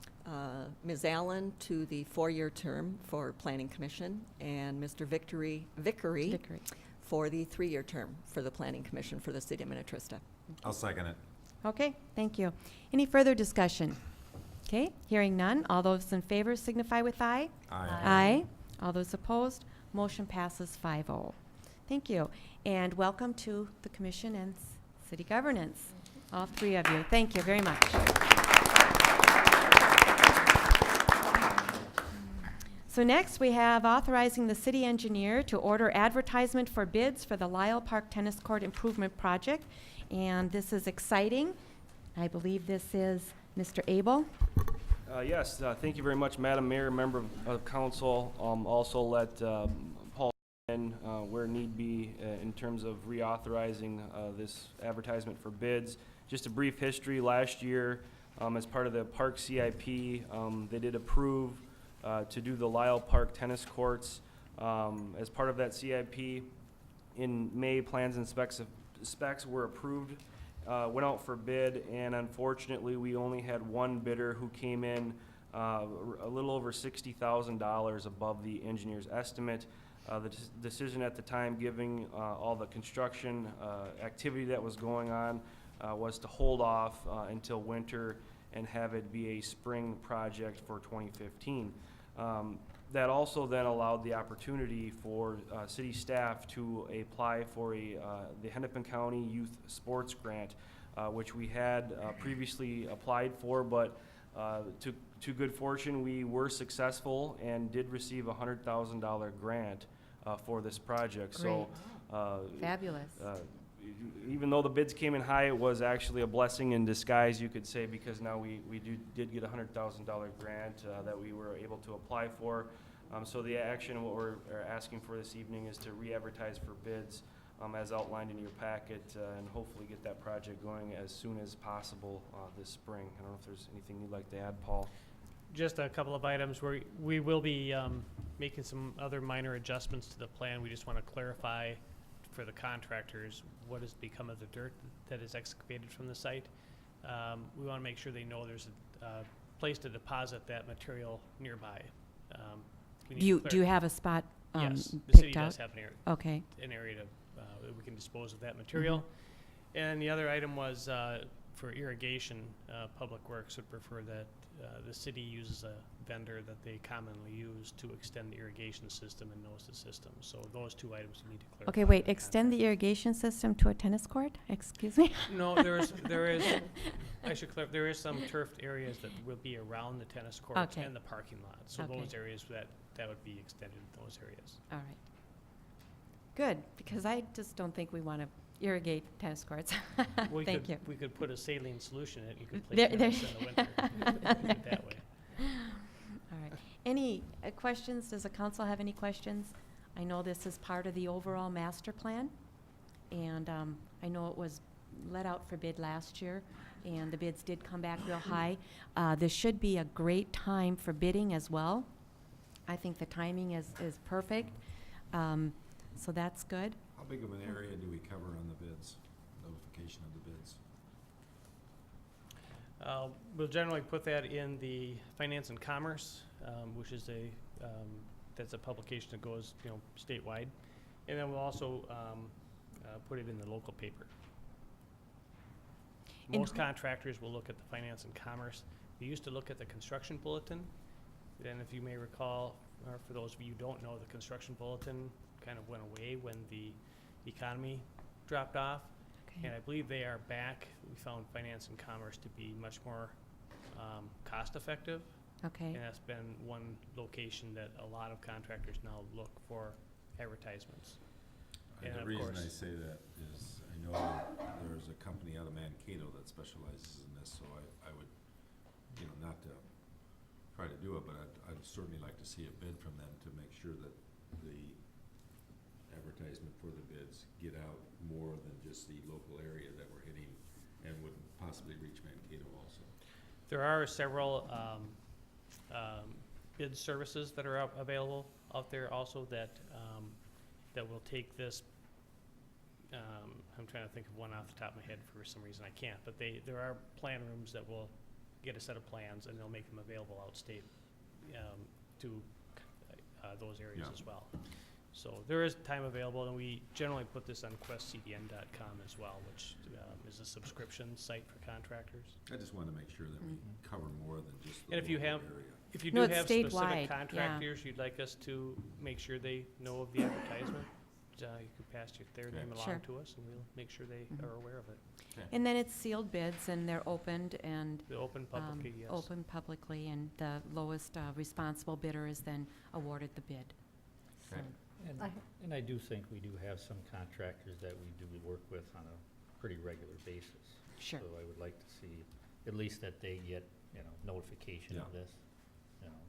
Ms. Allen to the 4-year term for Planning Commission and Mr. Vickery Vickery. for the 3-year term for the Planning Commission for the City of Minnetrista. I'll second it. Okay, thank you. Any further discussion? Okay, hearing none. All those in favor signify with aye. Aye. Aye. All those opposed, motion passes 5-0. Thank you. And welcome to the commission and city governance. All three of you. Thank you very much. So next, we have authorizing the city engineer to order advertisement for bids for the Lyle Park Tennis Court Improvement Project. And this is exciting. I believe this is Mr. Abel. Yes, thank you very much, Madam Mayor, member of council. Also let Paul in where need be in terms of reauthorizing this advertisement for bids. Just a brief history, last year, as part of the park CIP, they did approve to do the Lyle Park tennis courts. As part of that CIP, in May, plans and specs were approved, went out for bid, and unfortunately, we only had one bidder who came in a little over $60,000 above the engineer's estimate. The decision at the time, given all the construction activity that was going on, was to hold off until winter and have it be a spring project for 2015. That also then allowed the opportunity for city staff to apply for the Hennepin County Youth Sports Grant, which we had previously applied for, but to good fortune, we were successful and did receive a $100,000 grant for this project. So, Fabulous. Even though the bids came in high, it was actually a blessing in disguise, you could say, because now we did get a $100,000 grant that we were able to apply for. So the action, what we're asking for this evening, is to re-advertise for bids as outlined in your packet, and hopefully get that project going as soon as possible this spring. I don't know if there's anything you'd like to add, Paul. Just a couple of items where we will be making some other minor adjustments to the plan. We just want to clarify for the contractors what has become of the dirt that is excavated from the site. We want to make sure they know there's a place to deposit that material nearby. Do you have a spot yes, the picked city out? does have an area, Okay. an area that we can dispose of that material. And the other item was for irrigation. Public Works would prefer that the city uses a vendor that they commonly use to extend the irrigation system and knows the system. So those two items you need to clarify. Okay, wait, extend the irrigation system to a tennis court? Excuse me? No, there is, I should clarify, there is some turfed areas that will be around the tennis courts Okay. and the parking lot. So Okay. those areas that would be extended in those areas. All right. Good, because I just don't think we want to irrigate tennis courts. Thank you. We could put a saline solution in it. You could There- play tennis in the winter. Do it that way. All right. Any questions? Does the council have any questions? I know this is part of the overall master plan, and I know it was let out for bid last year, and the bids did come back real high. This should be a great time for bidding as well. I think the timing is perfect, so that's good. How big of an area do we cover on the bids, notification of the bids? We'll generally put that in the Finance and Commerce, which is that's a publication that goes, statewide. And then we'll also put it in the local paper. And Most contractors will look at the Finance and Commerce. We used to look at the Construction Bulletin. Then if you may recall, or for those of you who don't know, the Construction Bulletin kind of went away when the economy dropped off. Okay. And I believe they are back. We found Finance and Commerce to be much more cost-effective. Okay. And that's been one location that a lot of contractors now look for advertisements. And The of reason course- I say that is I know there's a company out of Mankato that specializes in this, so I would, not to try to do it, but I'd certainly like to see a bid from them to make sure that the advertisement for the bids get out more than just the local area that we're hitting and would possibly reach Mankato also. There are several bid services that are available out there also that will take this. I'm trying to think of one off the top of my head. For some reason I can't, but there are plan rooms that will get a set of plans and they'll make them available outstate to those areas Yeah. as well. So there is time available, and we generally put this on questcdn.com as well, which is a subscription site for contractors. I just want to make sure that we cover more than just And if you have, if you do No, it's have statewide, specific yeah. contractors you'd like us to make sure they know of the advertisement, you could pass their name Sure. along to us, and we'll make sure they Mhm. are aware of it. And then it's sealed bids, and they're opened and The open publicly, yes. open publicly, and the lowest responsible bidder is then awarded the bid. So, Okay. I- And I do think we do have some contractors that we do work with on a pretty regular basis. Sure. So I would like to see, at least that they get, notification of Yeah. this,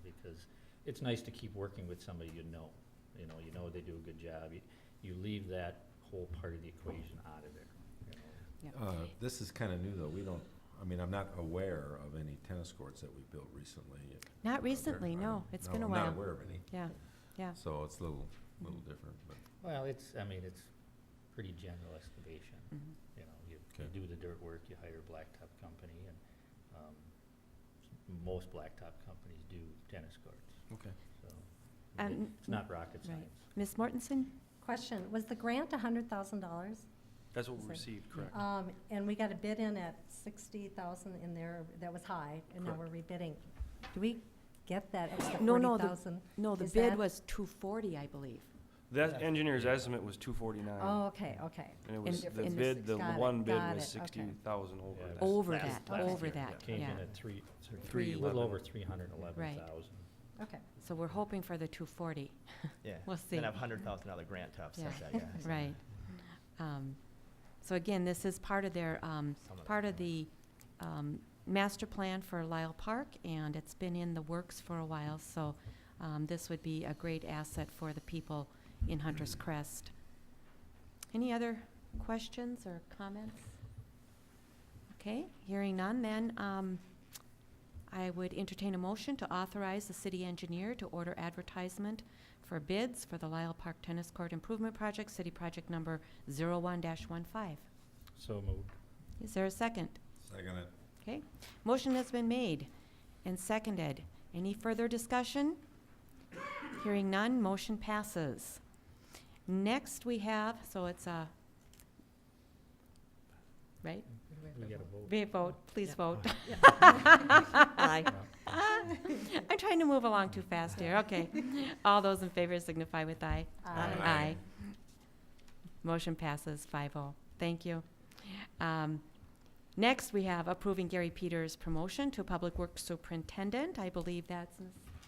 because it's nice to keep working with somebody you know. You know they do a good job. You leave that whole part of the equation out of there. This is kind of new, though. I'm not aware of any tennis courts that we've built recently. Not recently, no. It's been a I'm while. not aware of any. Yeah, yeah. So it's a little different, but. Well, it's pretty general excavation. Mhm. You Okay. do the dirt work, you hire a blacktop company, and most blacktop companies do tennis courts. Okay. So And- it's not rocket Right. science. Ms. Mortensen? Question, was the grant $100,000? That's what we Is it- received, correct. And we got a bid in at 60,000 in there, that was high, and now we're rebidding. Do we get that extra No, 40,000? No, the Is bid that- was 240, I believe. That engineer's estimate was 249. Oh, okay, okay. And it was, the in the bid, the Got it, one bid got was it, okay. 60,000 over. Yeah, that. Over last- that, last over year, that, Came in yeah. at a Three little over Right. 311,000. Okay. So we're hoping for the 240. Yeah. We'll see. And have $100,000 grant to offset Yeah. that, yeah. Right. So again, this is part of their, part of the master plan for Lyle Park, and it's been in the works for a while, so this would be a great asset for the people in Hunter's Crest. Any other questions or comments? Okay, hearing none, then I would entertain a motion to authorize the city engineer to order advertisement for bids for the Lyle Park Tennis Court Improvement Project, city project number 01-15. So moved. Is there a second? Second it. Okay, motion has been made and seconded. Any further discussion? Hearing none, motion passes. Next we have, so it's a, right? We got a vote. We vote, please vote. Aye. I'm trying to move along too fast here, okay. All those in favor signify with aye. Aye. Aye. Motion passes 5-0. Thank you. Next, we have approving Gary Peters' promotion to Public Works Superintendent. I believe that's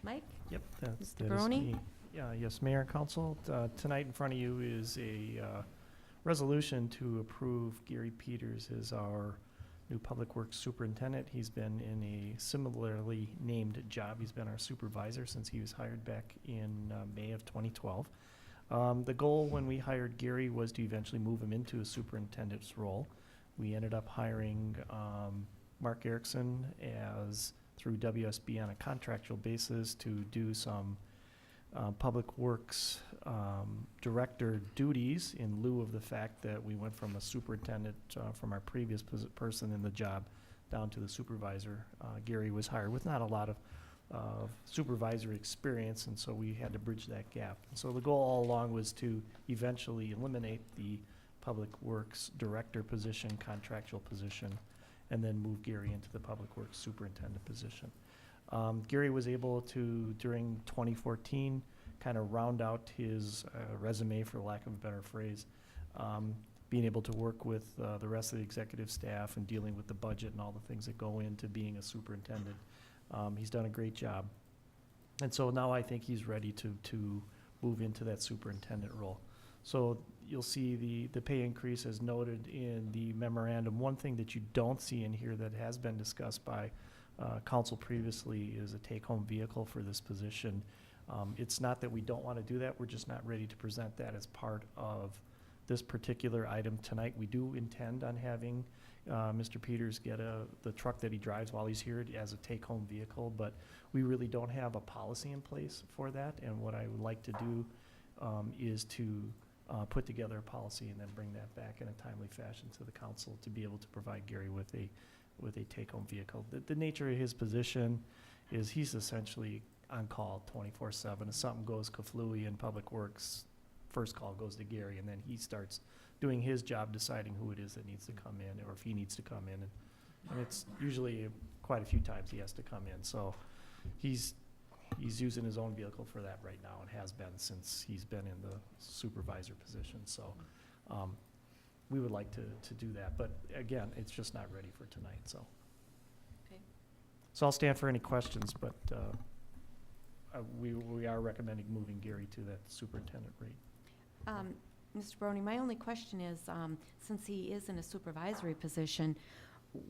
Mike? Yep, Mr. that is Barone? me. Yes, Mayor and Council, tonight in front of you is a resolution to approve Gary Peters as our new Public Works Superintendent. He's been in a similarly named job. He's been our supervisor since he was hired back in May of 2012. The goal when we hired Gary was to eventually move him into a superintendent's role. We ended up hiring Mark Erickson through WSB on a contractual basis to do some public works director duties in lieu of the fact that we went from a superintendent from our previous person in the job down to the supervisor. Gary was hired with not a lot of supervisory experience, and so we had to bridge that gap. And so the goal all along was to eventually eliminate the public works director position, contractual position, and then move Gary into the public works superintendent position. Gary was able to, during 2014, kind of round out his resume, for lack of a better phrase, being able to work with the rest of the executive staff and dealing with the budget and all the things that go into being a superintendent. He's done a great job. And so now I think he's ready to move into that superintendent role. So you'll see the pay increase as noted in the memorandum. One thing that you don't see in here that has been discussed by council previously is a take-home vehicle for this position. It's not that we don't want to do that, we're just not ready to present that as part of this particular item tonight. We do intend on having Mr. Peters get the truck that he drives while he's here as a take-home vehicle, but we really don't have a policy in place for that, and what I would like to do is to put together a policy and then bring that back in a timely fashion to the council to be able to provide Gary with a take-home vehicle. The nature of his position is he's essentially on call 24/7. If something goes kaflooey in Public Works, first call goes to Gary, and then he starts doing his job, deciding who it is that needs to come in, or if he needs to come in And it's usually quite a few times he has to come in, so he's using his own vehicle for that right now and has been since he's been in the supervisor position, so, we would like to do that, but again, it's just not ready for tonight, so. Okay. So I'll stand for any questions, but, we are recommending moving Gary to that superintendent rate. Mr. Barone, my only question is, since he is in a supervisory position,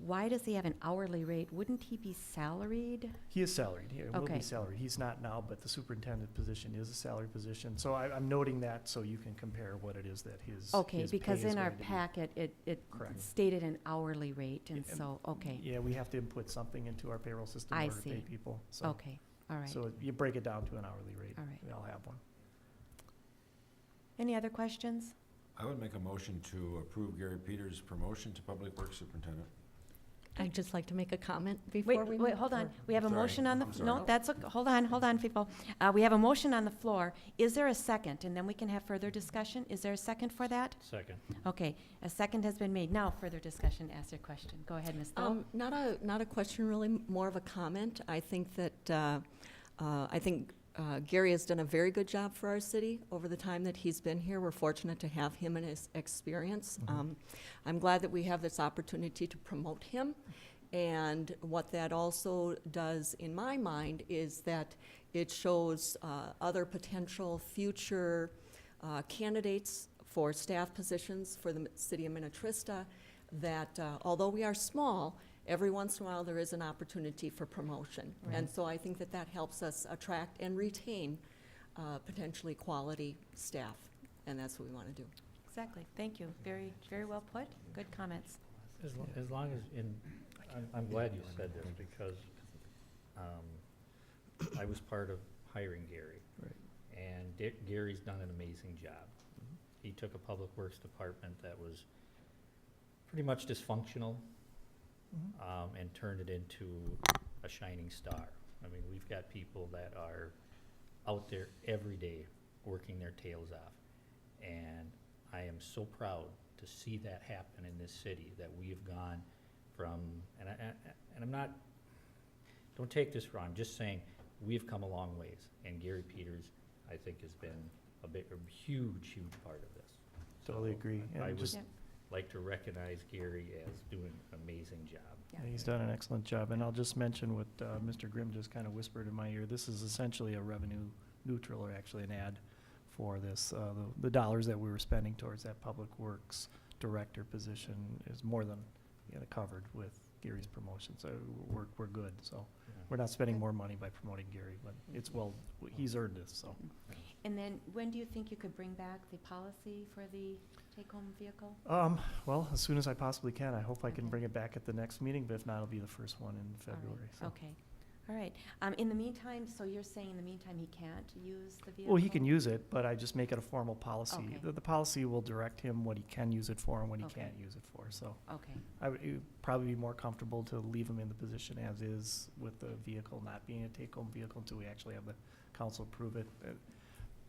why does he have an hourly rate? Wouldn't he be salaried? He is salaried, he will Okay. be salaried. He's not now, but the superintendent position is a salary position. So I'm noting that so you can compare what it is that his Okay, his because pay is in our going to be. packet, it Correct. stated an hourly rate, and And- so, okay, Yeah, we have to input something into our payroll system in I order to pay see. people. So, okay, all right. so you break it down to an hourly rate. All right. They'll have one. Any other questions? I would make a motion to approve Gary Peters' promotion to Public Works Superintendent. I'd just like to make a comment before we Wait, move hold on. or- We have a Sorry, motion on the, I'm no, sorry. that's, hold on, people. We have a motion on the floor. Is there a second? And then we can have further discussion. Is there a second for that? Second. Okay, a second has been made. Now, further discussion, ask your question. Go ahead, Ms. Stoll. Not a question, really, more of a comment. I think that, Gary has done a very good job for our city over the time that he's been here. We're fortunate to have him and his experience. Mhm. I'm glad that we have this opportunity to promote him. And what that also does, in my mind, is that it shows other potential future candidates for staff positions for the city of Minnetrista that although we are small, every once in a while there is an opportunity for promotion. And Right. so I think that that helps us attract and retain potentially quality staff. And that's what we want to do. Exactly. Thank you. Very, very well put. Good comments. As long as, I'm glad you said this, because I was part of hiring Gary. Right. And Gary's done an amazing job. He took a public works department that was pretty much dysfunctional, and turned it into a shining star. I mean, we've got people that are out there every day working their tails off. And I am so proud to see that happen in this city, that we have gone from, and I'm not, don't take this wrong, just saying, we've come a long ways. And Gary Peters, I think, has been a huge part of this. Totally agree. And I would just- Yep. like to recognize Gary as doing an amazing job. Yeah. Yeah, he's done an excellent job, and I'll just mention what Mr. Grimm just kind of whispered in my ear. This is essentially a revenue neutral, or actually an ad for this. The dollars that we were spending towards that public works director position is more than covered with Gary's promotion, so we're good. So we're not spending more money by promoting Gary, but it's he's earned this, so. And then, when do you think you could bring back the policy for the take-home vehicle? Well, as soon as I possibly can. I hope I can Okay. bring it back at the next meeting, but if not, it'll be the first one in All right. February. So. Okay, all right. In the meantime, so you're saying in the meantime, he can't use the vehicle? Well, he can use it, but I just make it a formal policy. Okay. The policy will direct him what he can use it for and what he Okay. can't use it for, so. Okay, It would probably be more comfortable to leave him in the position as is with the vehicle not being a take-home vehicle until we actually have the council approve it.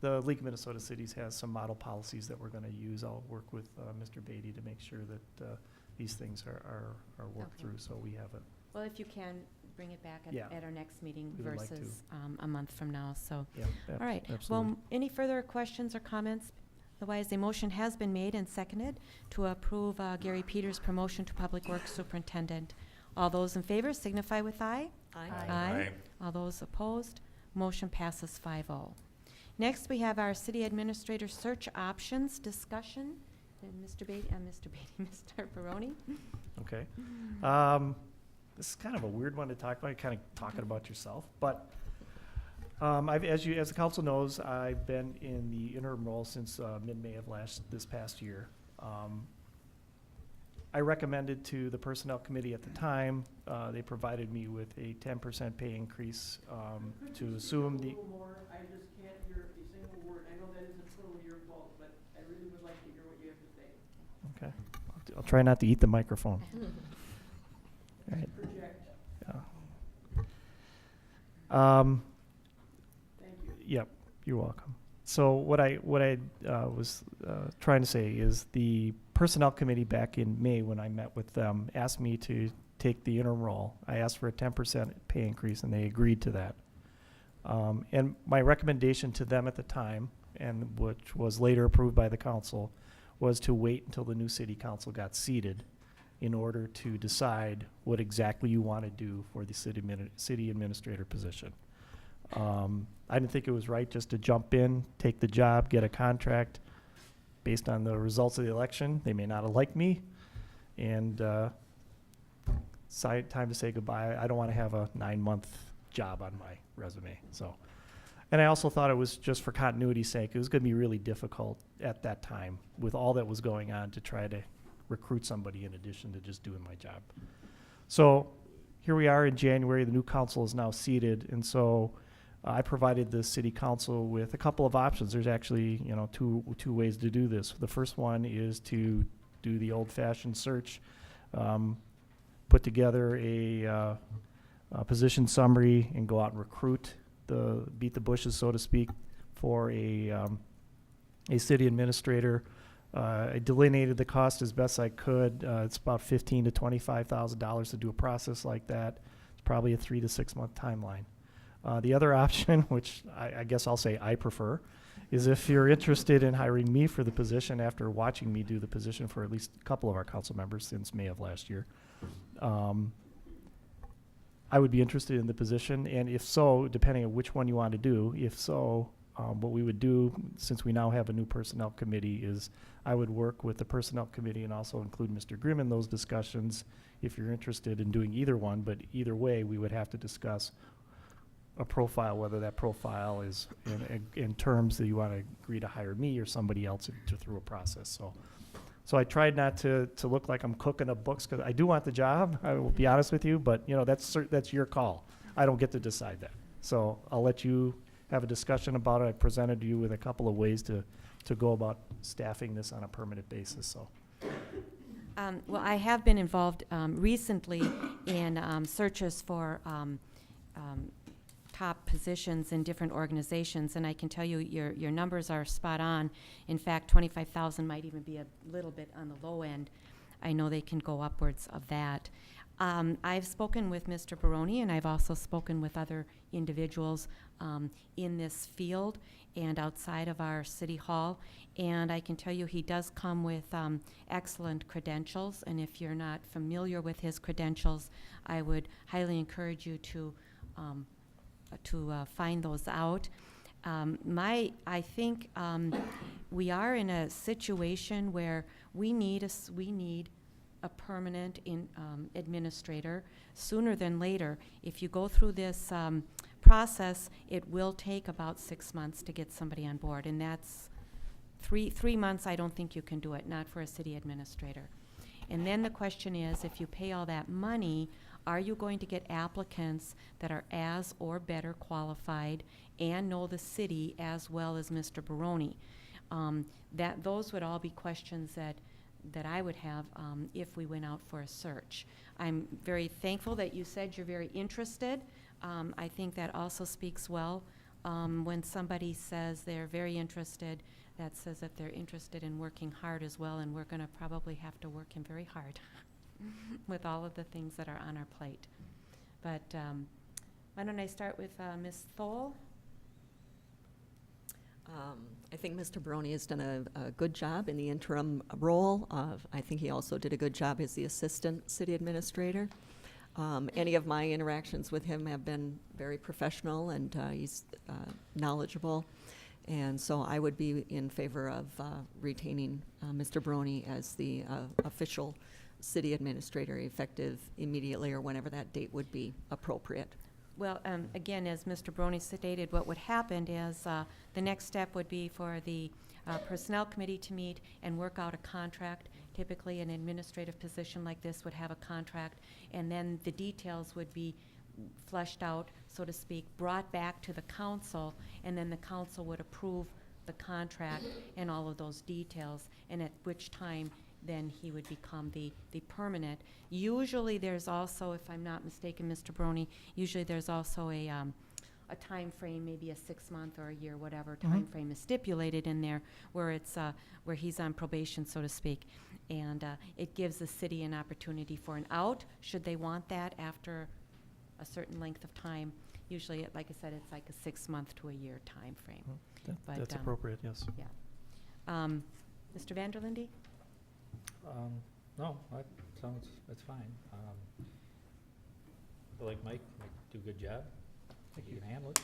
The League of Minnesota Cities has some model policies that we're gonna use. I'll work with Mr. Beatty to make sure that these things are worked Okay. through, so we have it. well, if you can, bring it back Yeah. at our next meeting We would like to. versus a month from now, so. Yeah, All right, absolutely. well, any further questions or comments? Otherwise, a motion has been made and seconded to approve Gary Peters' promotion to Public Works Superintendent. All those in favor signify with aye. Aye. All those opposed, motion passes 5-0. Next, we have our city administrator search options discussion. And Mr. Barone? Okay. This is kind of a weird one to talk about, kind of talking about yourself, but as the council knows, I've been in the interim role since mid-May of this past year. I recommended to the Personnel Committee at the time, they provided me with a 10% pay increase to assume the. I just can't hear a single word. I know that isn't totally your fault, but I really would like to hear what you have to say. Okay. I'll try not to eat the microphone. All right. Project. Yeah. Thank you. Yep, you're welcome. So what I was trying to say is the Personnel Committee back in May, when I met with them, asked me to take the interim role. I asked for a 10% pay increase, and they agreed to that. And my recommendation to them at the time, and which was later approved by the council, was to wait until the new city council got seated in order to decide what exactly you want to do for the city administrator position. I didn't think it was right just to jump in, take the job, get a contract based on the results of the election. They may not have liked me, and time to say goodbye. I don't want to have a 9-month job on my resume. So, and I also thought it was just for continuity's sake. It was going to be really difficult at that time with all that was going on to try to recruit somebody in addition to just doing my job. So here we are in January. The new council is now seated, and so I provided the city council with a couple of options. There's actually, you know, two ways to do this. The first one is to do the old-fashioned search, put together a position summary and go out and recruit, beat the bushes, so to speak, for a city administrator. I delineated the cost as best I could. It's about $15,000 to $25,000 to do a process like that. It's probably a 3 to 6 month timeline. The other option, which I guess I'll say I prefer, is if you're interested in hiring me for the position after watching me do the position for at least a couple of our council members since May of last year. I would be interested in the position, and if so, depending on which one you want to do, if so, what we would do, since we now have a new personnel committee, is I would work with the personnel committee and also include Mr. Grimm in those discussions if you're interested in doing either one, but either way, we would have to discuss a profile, whether that profile is in terms that you want to agree to hire me or somebody else through a process. So I tried not to look like I'm cooking up books, because I do want the job, I will be honest with you, but you know, that's your call. I don't get to decide that. So I'll let you have a discussion about it. I presented you with a couple of ways to go about staffing this on a permanent basis. So. Well, I have been involved recently in searches for top positions in different organizations, and I can tell you your numbers are spot on. In fact, 25,000 might even be a little bit on the low end. I know they can go upwards of that. I've spoken with Mr. Baroni, and I've also spoken with other individuals in this field and outside of our city hall, and I can tell you he does come with excellent credentials, and if you're not familiar with his credentials, I would highly encourage you to find those out. I think we are in a situation where we need a permanent administrator sooner than later. If you go through this process, it will take about 6 months to get somebody on board, and that's three months. I don't think you can do it, not for a city administrator. And then the question is, if you pay all that money, are you going to get applicants that are as or better qualified and know the city as well as Mr. Baroni? Those would all be questions that I would have if we went out for a search. I'm very thankful that you said you're very interested. I think that also speaks well. When somebody says they're very interested, that says that they're interested in working hard as well, and we're going to probably have to work him very hard with all of the things that are on our plate. But why don't I start with Ms. Thole? I think Mr. Baroni has done a good job in the interim role. I think he also did a good job as the assistant city administrator. Any of my interactions with him have been very professional, and he's knowledgeable. And so I would be in favor of retaining Mr. Baroni as the official city administrator, effective immediately or whenever that date would be appropriate. Well, again, as Mr. Baroni stated, what would happen is the next step would be for the personnel committee to meet and work out a contract. Typically, an administrative position like this would have a contract, and then the details would be fleshed out, so to speak, brought back to the council, and then the council would approve the contract and all of those details, and at which time then he would become the permanent. Usually there's also, if I'm not mistaken, Mr. Baroni, usually there's also a time frame, maybe a 6 month or a year, whatever time frame is stipulated in there, where it's where he's on probation, so to speak. And it gives the city an opportunity for an out, should they want that after a certain length of time. Usually, like I said, it's like a 6-month to a year time frame. But, That's appropriate, yes. Yeah. Mr. Vanderlinde? No, that's fine. I like Mike do a good job. I think he can handle it.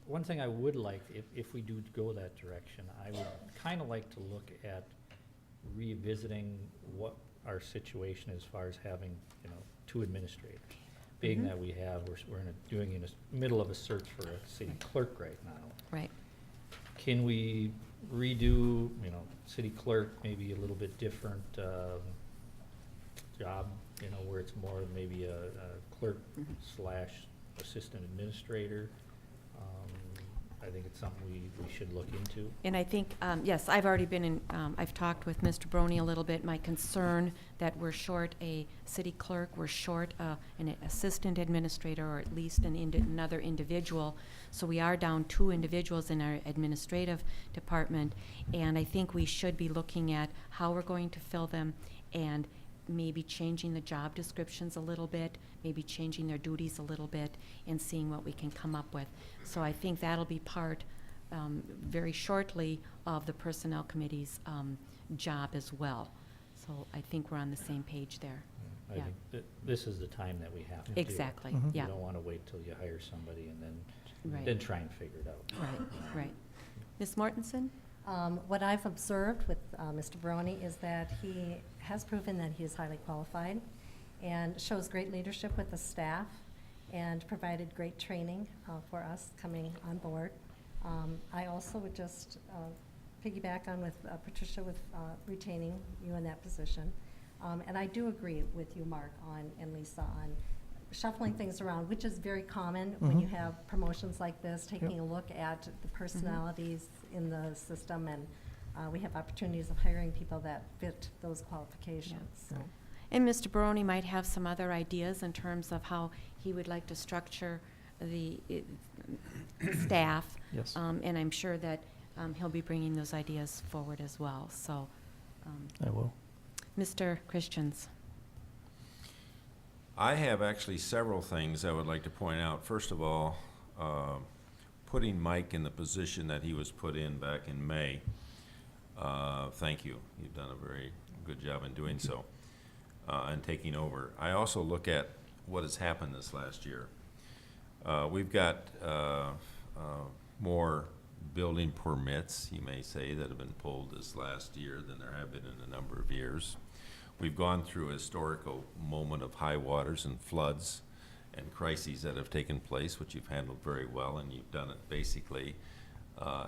One thing I would like, if we do go that direction, I would kind of like to look at revisiting what our situation as far as having, 2 administrators. Being that we have, we're doing in the middle of a search for a city clerk right now. Right. Can we redo, city clerk, maybe a little bit different job, where it's more maybe a clerk / assistant administrator? I think it's something we should look into. And I think, yes, I've already been in, I've talked with Mr. Brony a little bit. My concern that we're short a city clerk, we're short an assistant administrator, or at least another individual. So we are down 2 individuals in our administrative department. And I think we should be looking at how we're going to fill them, and maybe changing the job descriptions a little bit, maybe changing their duties a little bit, and seeing what we can come up with. So I think that'll be part, very shortly, of the Personnel Committee's job as well. So I think we're on the same page there. I think this is the time that we have to do it. Exactly, yeah. You don't want to wait till you hire somebody and Right. then try and figure it out. Right. Ms. Mortensen? What I've observed with Mr. Barone is that he has proven that he is highly qualified and shows great leadership with the staff and provided great training for us coming on board. I also would just piggyback on with Patricia with retaining you in that position. And I do agree with you, Mark, and Lisa, on shuffling things around, which is very common when you have promotions like this, taking a look at the personalities in the system, and we have opportunities of hiring people that fit those qualifications. Yeah. And Mr. Barone might have some other ideas in terms of how he would like to structure the staff. Yes. And I'm sure that he'll be bringing those ideas forward as well. So, I will. Mr. Christians. I have actually several things I would like to point out. First of all, putting Mike in the position that he was put in back in May. Thank you. You've done a very good job in doing so and taking over. I also look at what has happened this last year. We've got more building permits, you may say, that have been pulled this last year than there have been in a number of years. We've gone through a historical moment of high waters and floods and crises that have taken place, which you've handled very well, and you've done it basically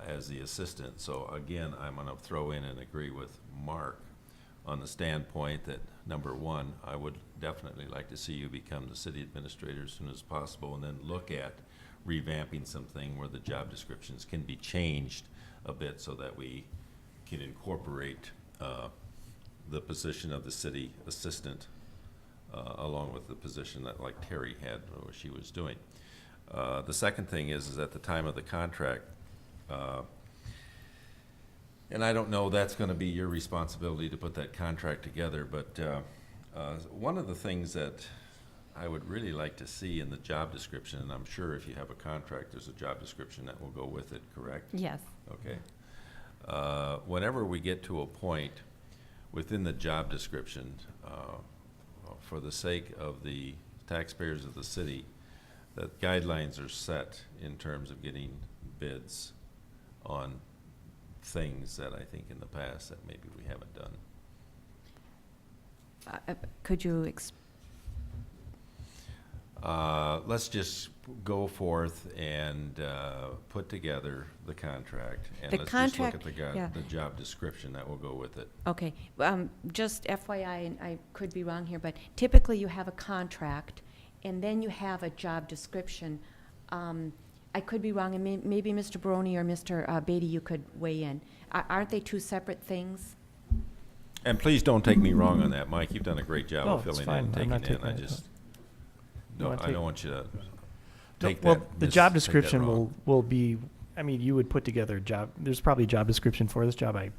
as the assistant. So again, I'm going to throw in and agree with Mark on the standpoint that, number one, I would definitely like to see you become the city administrator as soon as possible, and then look at revamping something where the job descriptions can be changed a bit so that we can incorporate the position of the city assistant along with the position that like Terry had, what she was doing. The second thing is at the time of the contract, and I don't know, that's going to be your responsibility to put that contract together, but one of the things that I would really like to see in the job description, and I'm sure if you have a contract, there's a job description that will go with it, correct? Yes. Okay. Whenever we get to a point within the job description, for the sake of the taxpayers of the city, that guidelines are set in terms of getting bids on things that I think in the past that maybe we haven't done. Could you Let's just go forth and put together the contract, and The let's contract, just look yeah. at the job description that will go with it. Okay, just FYI, and I could be wrong here, but typically you have a contract, and then you have a job description. I could be wrong, and maybe Mr. Barone or Mr. Beatty, you could weigh in. Aren't they 2 separate things? And please don't take me wrong on that, Mike. You've done a great job No, of it's filling fine. in, I'm taking not in. taking I that. just, No, I don't want you to take well, that. the job take that description wrong. will be, I mean, you would put together a job, there's probably a job description for this job. I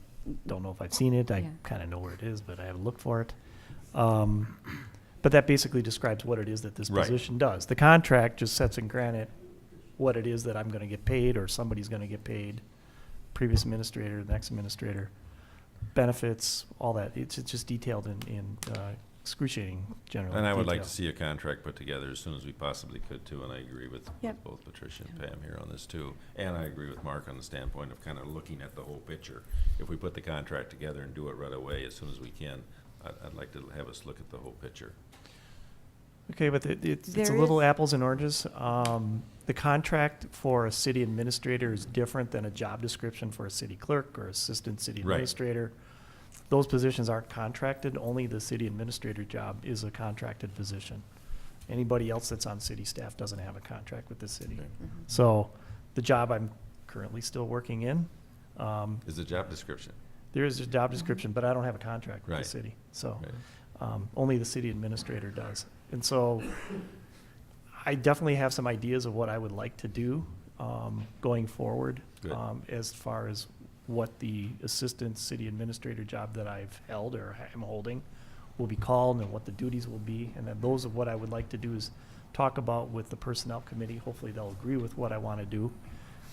don't know if I've seen it. I Yeah. kind of know where it is, but I haven't looked for it. But that basically describes what it is that this Right. position does. The contract just sets in granite what it is that I'm going to get paid or somebody's going to get paid, previous administrator, the next administrator, benefits, all that. It's just detailed in excruciating general And I would like detail. to see a contract put together as soon as we possibly could too, and I agree with Yep. both Patricia and Pam here on this too. And I agree with Mark on the standpoint of kind of looking at the whole picture. If we put the contract together and do it right away as soon as we can, I'd like to have us look at the whole picture. Okay, but it's a There little is- apples and oranges. The contract for a city administrator is different than a job description for a city clerk or assistant city Right. administrator. Those positions aren't contracted. Only the city administrator job is a contracted position. Anybody else that's on city staff doesn't have a contract with the city. Mhm. So the job I'm currently still working in, Is the job description? there is a job description, but I don't have a contract with Right. the city. So Right. only the city administrator does. And so I definitely have some ideas of what I would like to do going forward Good. as far as what the assistant city administrator job that I've held or am holding will be called and what the duties will be. And then those of what I would like to do is talk about with the personnel committee. Hopefully they'll agree with what I want to do.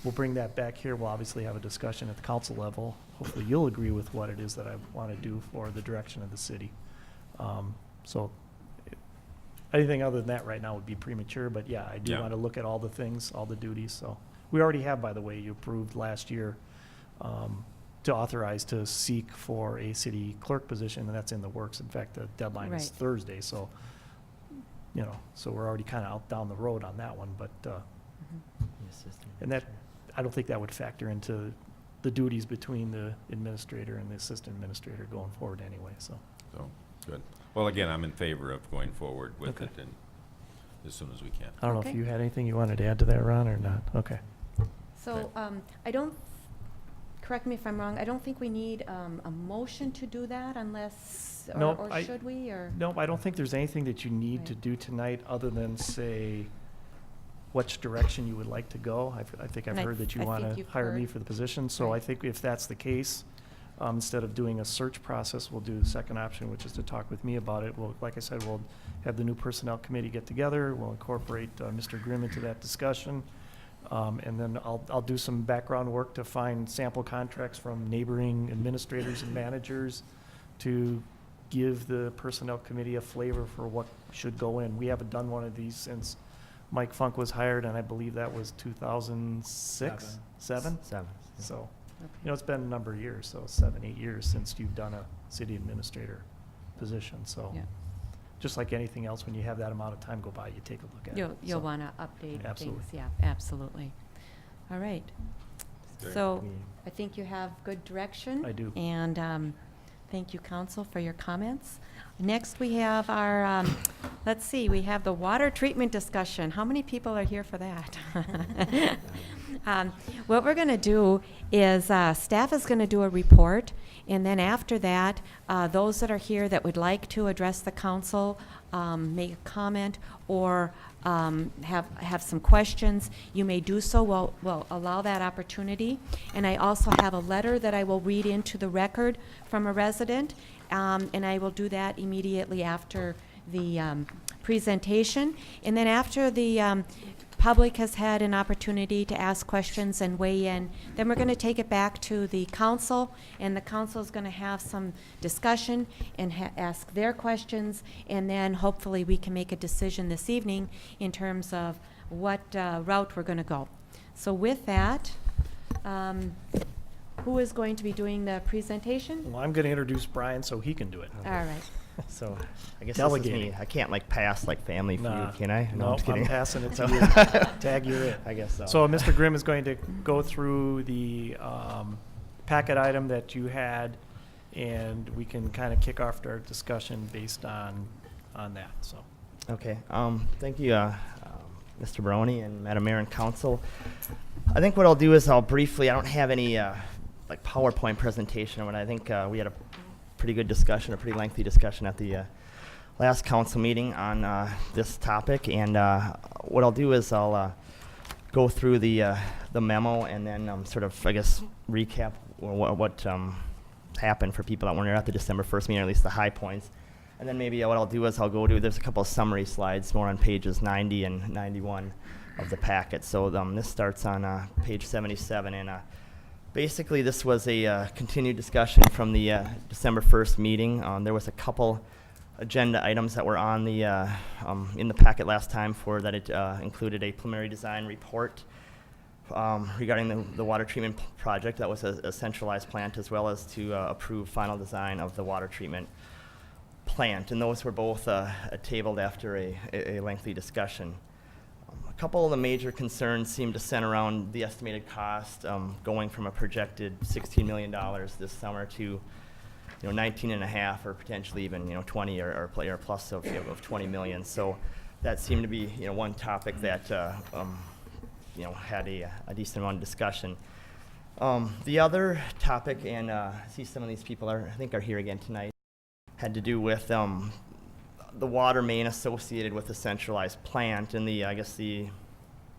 We'll bring that back here. We'll obviously have a discussion at the council level. Hopefully you'll agree with what it is that I want to do for the direction of the city. So anything other than that right now would be premature, but yeah, I do Yeah. want to look at all the things, all the duties, so. We already have, by the way, you approved last year to authorize to seek for a city clerk position, and that's in the works. In fact, the deadline is Right. Thursday, so, so we're already kind of out down the road on that one, but, and that, I don't think that would factor into the duties between the administrator and the assistant administrator going forward anyway, so. So, good. Well, again, I'm in favor of going forward with Okay. it and as soon as we can. I don't know Okay. if you had anything you wanted to add to that, Ron, or not? Okay. So, I don't, correct me if I'm wrong, I don't think we need a motion to do that unless, No, or I- should we, or? No, I don't think there's anything that you need to Right. do tonight other than say which direction you would like to go. I think I've And heard that you I want think to you've hire me heard. for the position. So I Right. think if that's the case, instead of doing a search process, we'll do the second option, which is to talk with me about it. We'll, like I said, we'll have the new personnel committee get together. We'll incorporate Mr. Grimm into that discussion. And then I'll do some background work to find sample contracts from neighboring administrators and managers to give the personnel committee a flavor for what should go in. We haven't done one of these since Mike Funk was hired, and I believe that was 2006? Seven? Seven. So, Okay. it's been a number of years, so 7, 8 years since you've done a city administrator position, so. Yeah. Just like anything else, when you have that amount of time go by, you take a look at it. You'll So, want to update Absolutely. things, yeah, absolutely. All right. Great. So I think you have good direction. I do. And thank you, council, for your comments. Next, we have our, let's see, we have the water treatment discussion. How many people are here for that? What we're going to do is staff is going to do a report, and then after that, those that are here that would like to address the council, make a comment, or have some questions, you may do so. We'll allow that opportunity. And I also have a letter that I will read into the record from a resident, and I will do that immediately after the presentation. And then after the public has had an opportunity to ask questions and weigh in, then we're going to take it back to the council, and the council is going to have some discussion and ask their questions, and then hopefully we can make a decision this evening in terms of what route we're going to go. So with that, who is going to be doing the presentation? Well, I'm going to introduce Brian so he can do it. All right. So I guess Delegating. this is me. I can't like pass like family feud, Nah. can I? No, I'm just kidding. I'm passing it to So- you. Tag, you're it. I guess so. So Mr. Grimm is going to go through the packet item that you had, and we can kind of kick off our discussion based on that, so. Okay, thank you, Mr. Barone and Madam Mayor and Council. I think what I'll do is I'll briefly, I don't have any like PowerPoint presentation, but I think we had a pretty good discussion, a pretty lengthy discussion at the last council meeting on this topic. And what I'll do is I'll go through the memo and then sort of, I guess, recap what happen for people that weren't at the December 1st meeting, or at least the high points. And then maybe what I'll do is I'll go to, there's a couple of summary slides more on pages 90 and 91 of the packet. So this starts on page 77, and basically this was a continued discussion from the December 1st meeting. There was a couple agenda items that were on the in the packet last time for that. It included a preliminary design report regarding the water treatment project. That was a centralized plant, as well as to approve final design of the water treatment plant, and those were both tabled after a lengthy discussion. A couple of the major concerns seem to center around the estimated cost, going from a projected $16 million this summer to 19.5, or potentially even 20 or plus of 20 million. So that seemed to be one topic that had a decent amount of discussion. The other topic, and I see some of these people are here again tonight, had to do with the water main associated with the centralized plant, and the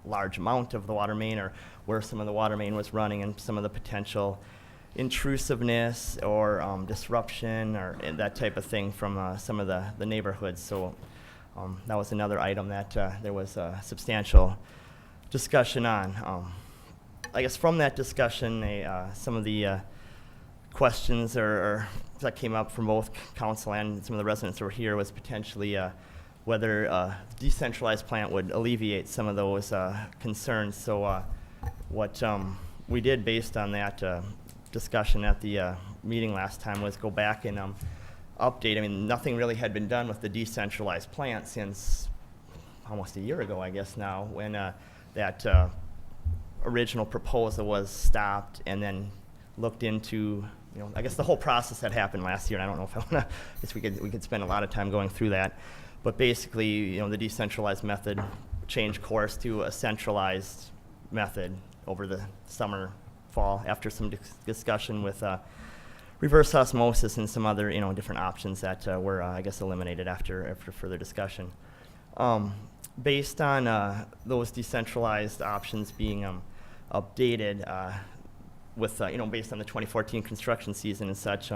large amount of the water main, or where some of the water main was running, and some of the potential intrusiveness or disruption or that type of thing from some of the neighborhoods. So that was another item that there was a substantial discussion on. I guess from that discussion, some of the questions or that came up from both council and some of the residents that were here was potentially whether a decentralized plant would alleviate some of those concerns. So what we did based on that discussion at the meeting last time was go back and update. I mean, nothing really had been done with the decentralized plant since almost a year ago, I guess now, when that original proposal was stopped and then looked into. I guess the whole process had happened last year, and I don't know if I want to. I guess we could spend a lot of time going through that, but basically, the decentralized method changed course to a centralized method over the summer, fall, after some discussion with reverse osmosis and some other different options that were I guess eliminated after further discussion. Based on those decentralized options being updated. With based on the 2014 construction season and such,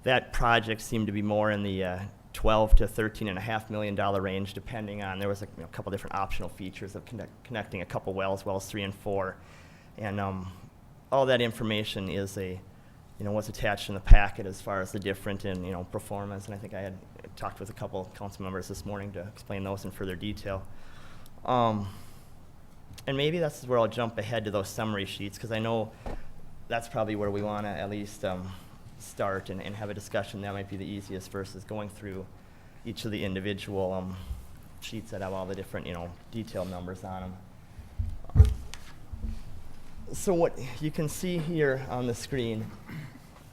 that project seemed to be more in the $12 to $13.5 million range, depending on, there was a couple different optional features of connecting a couple wells 3 and 4, and all that information is was attached in the packet as far as the different in performance, and I think I had talked with a couple council members this morning to explain those in further detail. And maybe that's where I'll jump ahead to those summary sheets, because I know that's probably where we want to at least start and have a discussion. That might be the easiest versus going through each of the individual sheets that have all the different detailed numbers on them. So what you can see here on the screen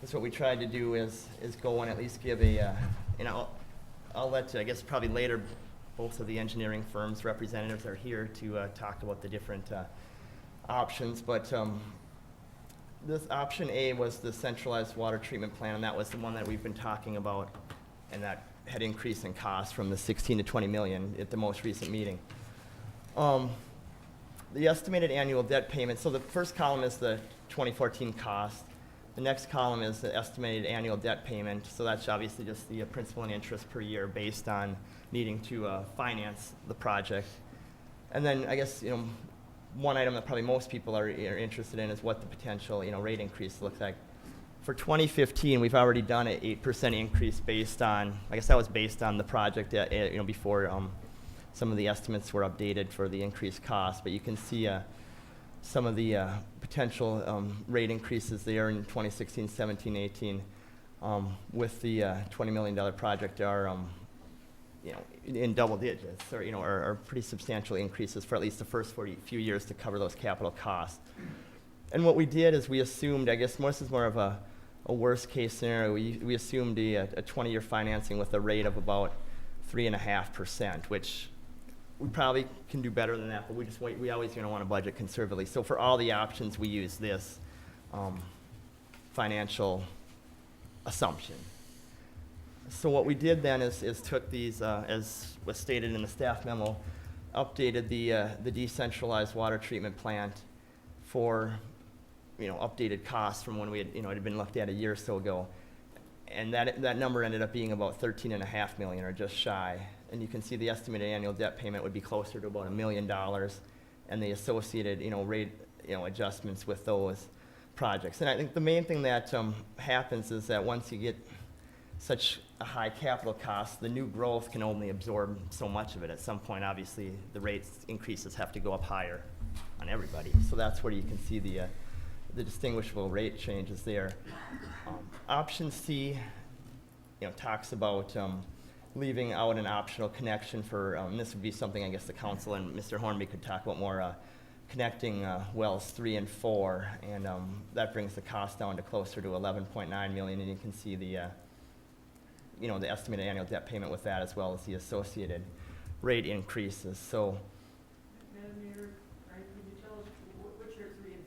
is what we tried to do is go and at least give a I'll let I guess probably later both of the engineering firms representatives are here to talk about the different options, but this option A was the centralized water treatment plant, and that was the one that we've been talking about, and that had increased in cost from the 16 to 20 million at the most recent meeting. The estimated annual debt payment, so the first column is the 2014 cost. The next column is the estimated annual debt payment, so that's obviously just the principal and interest per year based on needing to finance the project. And then I guess, one item that probably most people are interested in is what the potential, rate increase looks like. For 2015, we've already done an 8% increase based on, I guess that was based on the project, before some of the estimates were updated for the increased cost. But you can see some of the potential rate increases there in 2016, 17, 18, with the $20 million project are in double digits, or are pretty substantial increases for at least the first few years to cover those capital costs. And what we did is we assumed, I guess this is more of a worst case scenario, we assumed a 20-year financing with a rate of about 3.5%, which we probably can do better than that, but we always want to budget conservatively. So for all the options, we use this financial assumption. So what we did then is took these, as was stated in the staff memo, updated the decentralized water treatment plant for updated costs from when we had, it had been looked at a year or so ago. And that number ended up being about 13.5 million, or just shy. And you can see the estimated annual debt payment would be closer to about $1 million, and the associated, rate, adjustments with those projects. And I think the main thing that happens is that once you get such a high capital cost, the new growth can only absorb so much of it. At some point, obviously, the rates increases have to go up higher on everybody. So that's where you can see the distinguishable rate changes there. Option C, talks about leaving out an optional connection for, and this would be something I guess the council and Mr. Hornby could talk about more, connecting wells 3 and 4, and that brings the cost down to closer to 11.9 million, and you can see the the estimated annual debt payment with that, as well as the associated rate increases. So, Madam Mayor, Brian, could you tell us which are 3 and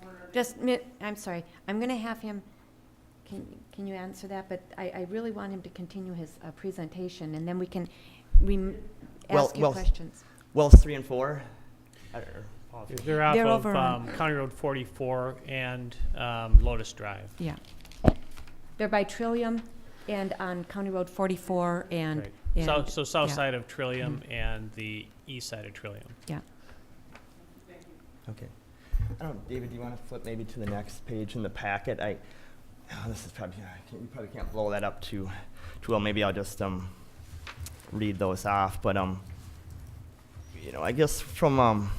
4? Or are they- Just, I'm sorry, I'm going to have him, can you answer that? But I really want him to continue his presentation, and then we can ask you questions. Wells 3 and 4? They're off They're of over on- County Road 44 and Lotus Drive. Yeah. They're by Trillium and on County Road 44 and. Right. and So south yeah. side of Trillium and the east side of Trillium. Yeah. Thank you. Okay. I don't know, David, do you want to flip maybe to the next page in the packet? This is probably, you probably can't blow that up too well. Maybe I'll just read those off. But I guess from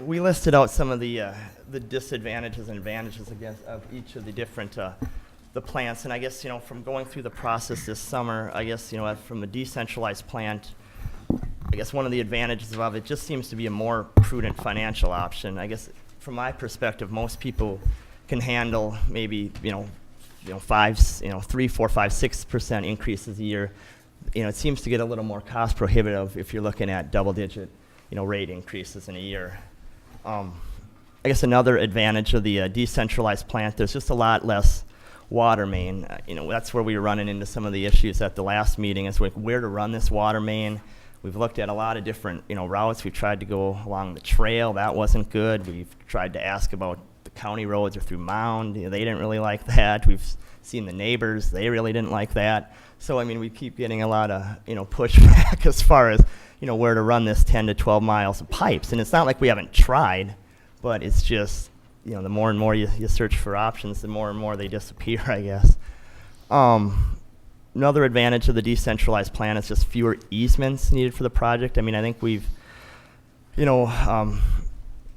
we listed out some of the disadvantages and advantages, I guess, of each of the different the plants. And I guess from going through the process this summer, I guess from the decentralized plant, I guess one of the advantages of it just seems to be a more prudent financial option. I guess from my perspective, most people can handle maybe 3, 4, 5, 6% increases a year. It seems to get a little more cost prohibitive if you're looking at double-digit rate increases in a year. I guess another advantage of the decentralized plant, there's just a lot less water main. That's where we were running into some of the issues at the last meeting, is where to run this water main. We've looked at a lot of different routes. We tried to go along the trail. That wasn't good. We've tried to ask about the county roads or through Mound. They didn't really like that. We've seen the neighbors. They really didn't like that. So, we keep getting a lot of, pushback as far as, where to run this 10 to 12 miles of pipes. And it's not like we haven't tried, but it's just, the more and more you search for options, the more and more they disappear, I guess. Another advantage of the decentralized plan is just fewer easements needed for the project. I think we've,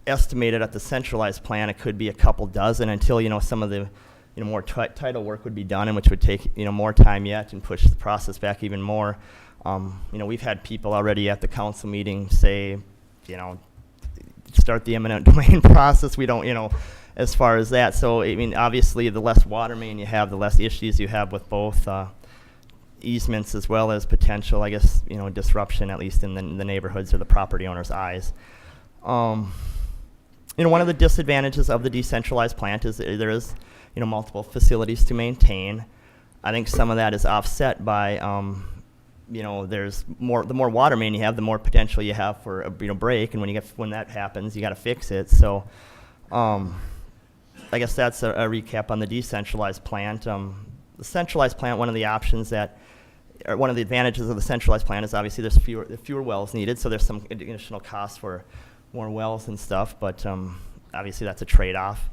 estimated at the centralized plan it could be a couple dozen until, some of the, more title work would be done, and which would take, more time yet and push the process back even more. We've had people already at the council meeting say, start the eminent domain process. We don't, as far as that. So, obviously, the less water main you have, the less issues you have with both easements as well as potential, I guess, disruption, at least in the neighborhoods or the property owner's eyes. One of the disadvantages of the decentralized plant is there is, multiple facilities to maintain. I think some of that is offset by, there's the more water main you have, the more potential you have for a break, and when that happens, you got to fix it. So, I guess that's a recap on the decentralized plant. The centralized plant, one of the options that, or one of the advantages of the centralized plant is obviously there's fewer wells needed, so there's some additional costs for more wells and stuff, but obviously that's a trade-off.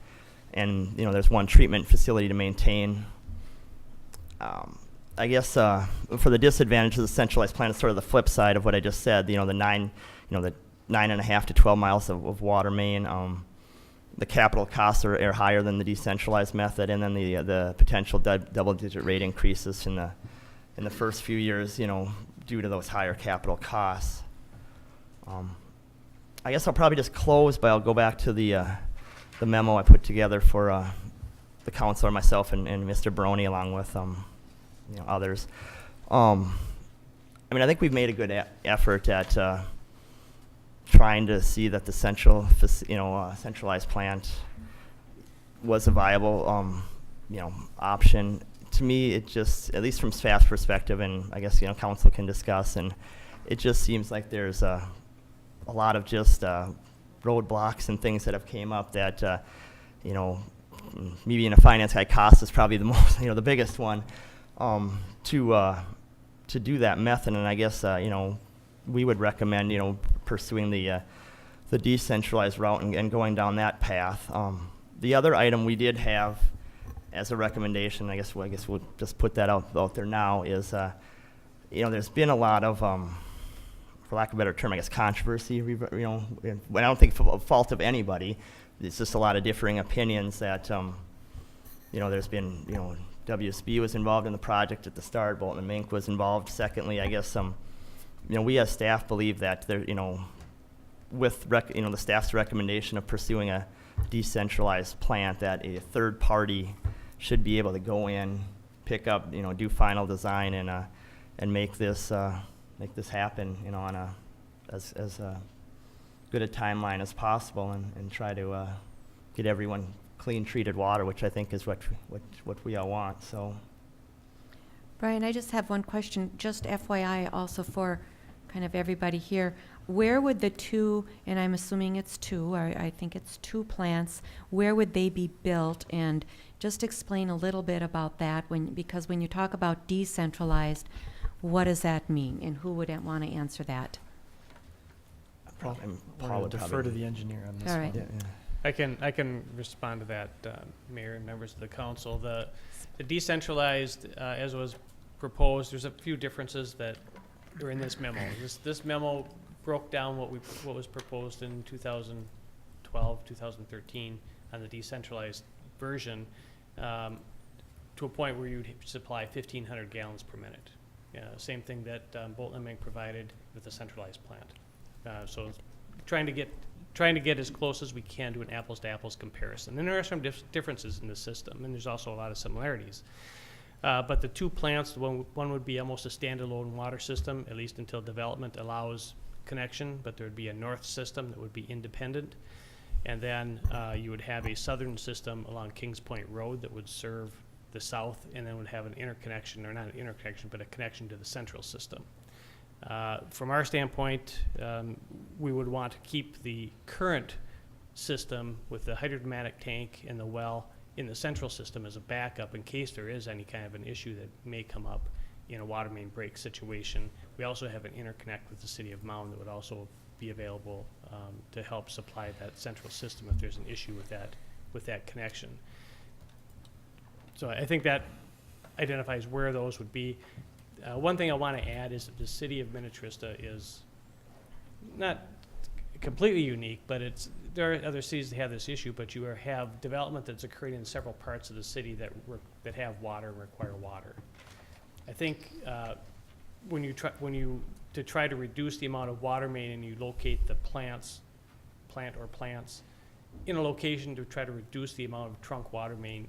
And there's one treatment facility to maintain. I guess for the disadvantage of the centralized plant, it's sort of the flip side of what I just said. The 9.5 to 12 miles of water main. The capital costs are higher than the decentralized method, and then the potential double-digit rate increases in the first few years, due to those higher capital costs. I guess I'll probably just close, but I'll go back to the memo I put together for the councilor, myself, and Mr. Barone, along with others. I think we've made a good effort at trying to see that the centralized plant was a viable option. To me, it just, at least from staff's perspective, and I guess council can discuss, and it just seems like there's a lot of just roadblocks and things that have came up that, you know, me being a finance guy, cost is probably the most, you know, the biggest one, to do that method. And I guess, you know, we would recommend, you know, pursuing the decentralized route and going down that path. The other item we did have as a recommendation, I guess we'll just put that out there now, is, you know, there's been a lot of, for lack of a better term, I guess, controversy, you know, and I don't think for fault of anybody. It's just a lot of differing opinions that, you know, there's been, you know, WSB was involved in the project at the start, Bolton and Mink was involved. Secondly, I guess you know, we as staff believe that there, you know, with you know, the staff's recommendation of pursuing a decentralized plant, that a third party should be able to go in, pick up, you know, do final design and make this happen, you know, on a as good a timeline as possible, and try to get everyone clean treated water, which I think is what we all want. So, Brian, I just have one question, just FYI also for kind of everybody here. Where would the two, and I'm assuming it's two, or I think it's two plants, where would they be built? And just explain a little bit about that, because when you talk about decentralized, what does that mean? And who would want to answer that? I'll defer to the engineer on this All right. one. Yeah. I can respond to that, Mayor and members of the council. The decentralized, as was proposed, there's a few differences that are in this memo. This memo broke down what was proposed in 2012, 2013 on the decentralized version to a point where you'd supply 1,500 gallons per minute. Same thing that Bolton and Mink provided with the centralized plant. So trying to get as close as we can to an apples-to-apples comparison. And there are some differences in the system, and there's also a lot of similarities. But the two plants, one would be almost a standalone water system, at least until development allows connection, but there would be a north system that would be independent. And then you would have a southern system along Kings Point Road that would serve the south, and then would have an interconnection, or not an interconnection, but a connection to the central system. From our standpoint, we would want to keep the current system with the hydrodynamic tank and the well in the central system as a backup in case there is any kind of an issue that may come up in a water main break situation. We also have an interconnect with the city of Mound that would also be available to help supply that central system if there's an issue with that connection. So I think that identifies where those would be. One thing I want to add is that the city of Minnetrista is not completely unique, but there are other cities that have this issue, but you have development that's occurring in several parts of the city that have water and require water. I think to try to reduce the amount of water main, and you locate the plant or plants in a location to try to reduce the amount of trunk water main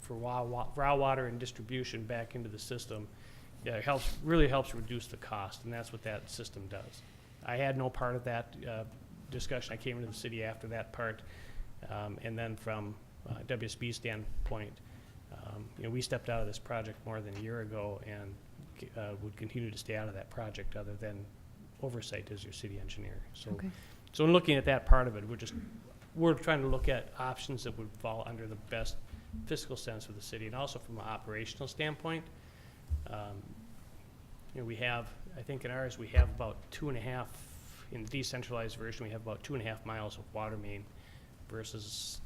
for raw water and distribution back into the system, yeah, it really helps reduce the cost, and that's what that system does. I had no part of that discussion. I came into the city after that part, and then from WSB's standpoint, we stepped out of this project more than a year ago, and would continue to stay out of that project other than oversight as your city engineer. So, Okay. So in looking at that part of it, we're trying to look at options that would fall under the best fiscal sense of the city, and also from an operational standpoint. We have, I think in ours, we have about 2.5, in the decentralized version, we have about 2.5 miles of water main versus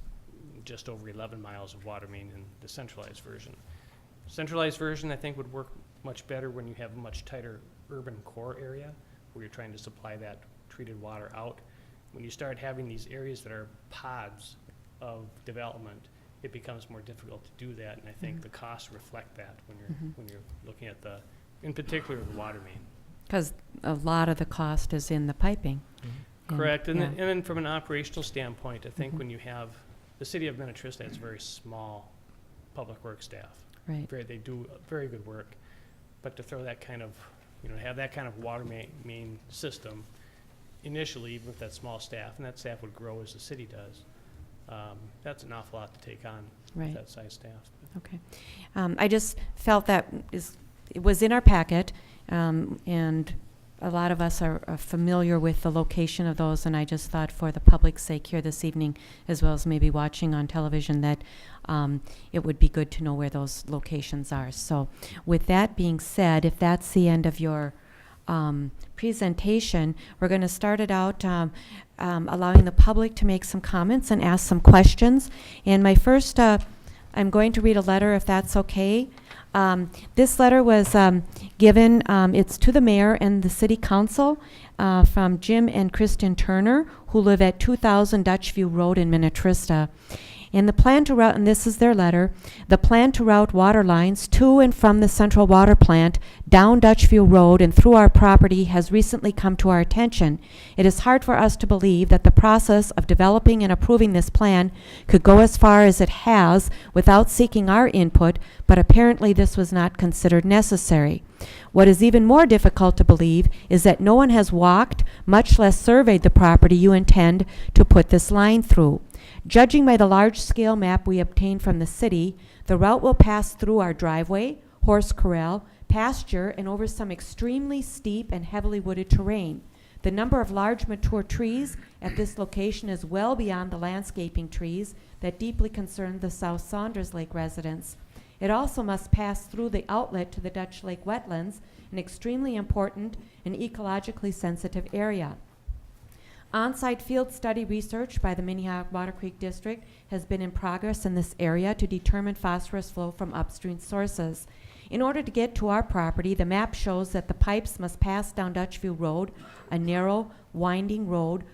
just over 11 miles of water main in the centralized version. Centralized version, I think, would work much better when you have a much tighter urban core area where you're trying to supply that treated water out. When you start having these areas that are pods of development, it becomes more difficult to do that, and I think the costs reflect that when you're looking at in particular, the water main. Because a lot of the cost is in the piping. Correct, and yeah. then from an operational standpoint, I think when you have, the city of Minnetrista has very small public works staff. Right. They do very good work, but to throw that kind of, have that kind of water main system initially, even with that small staff, and that staff would grow as the city does, that's an awful lot to take on with that size staff. Okay. I just felt that it was in our packet, and a lot of us are familiar with the location of those, and I just thought for the public's sake here this evening, as well as maybe watching on television, that it would be good to know where those locations are. So with that being said, if that's the end of your presentation, we're going to start it out allowing the public to make some comments and ask some questions. And my first, I'm going to read a letter, if that's okay. This letter was given, it's to the mayor and the city council from Jim and Kristen Turner, who live at 2000 Dutchview Road in Minnetrista. And the plan to route, and this is their letter, the plan to route water lines to and from the central water plant down Dutchview Road and through our property has recently come to our attention. It is hard for us to believe that the process of developing and approving this plan could go as far as it has without seeking our input, but apparently this was not considered necessary. What is even more difficult to believe is that no one has walked, much less surveyed the property you intend to put this line through. Judging by the large-scale map we obtained from the city, the route will pass through our driveway, horse corral, pasture, and over some extremely steep and heavily wooded terrain. The number of large mature trees at this location is well beyond the landscaping trees that deeply concern the South Saunders Lake residents. It also must pass through the outlet to the Dutch Lake wetlands, an extremely important and ecologically sensitive area. On-site field study research by the Minnehaha Water Creek District has been in progress in this area to determine phosphorus flow from upstream sources. In order to get to our property, the map shows that the pipes must pass down Dutchview Road, a narrow, winding road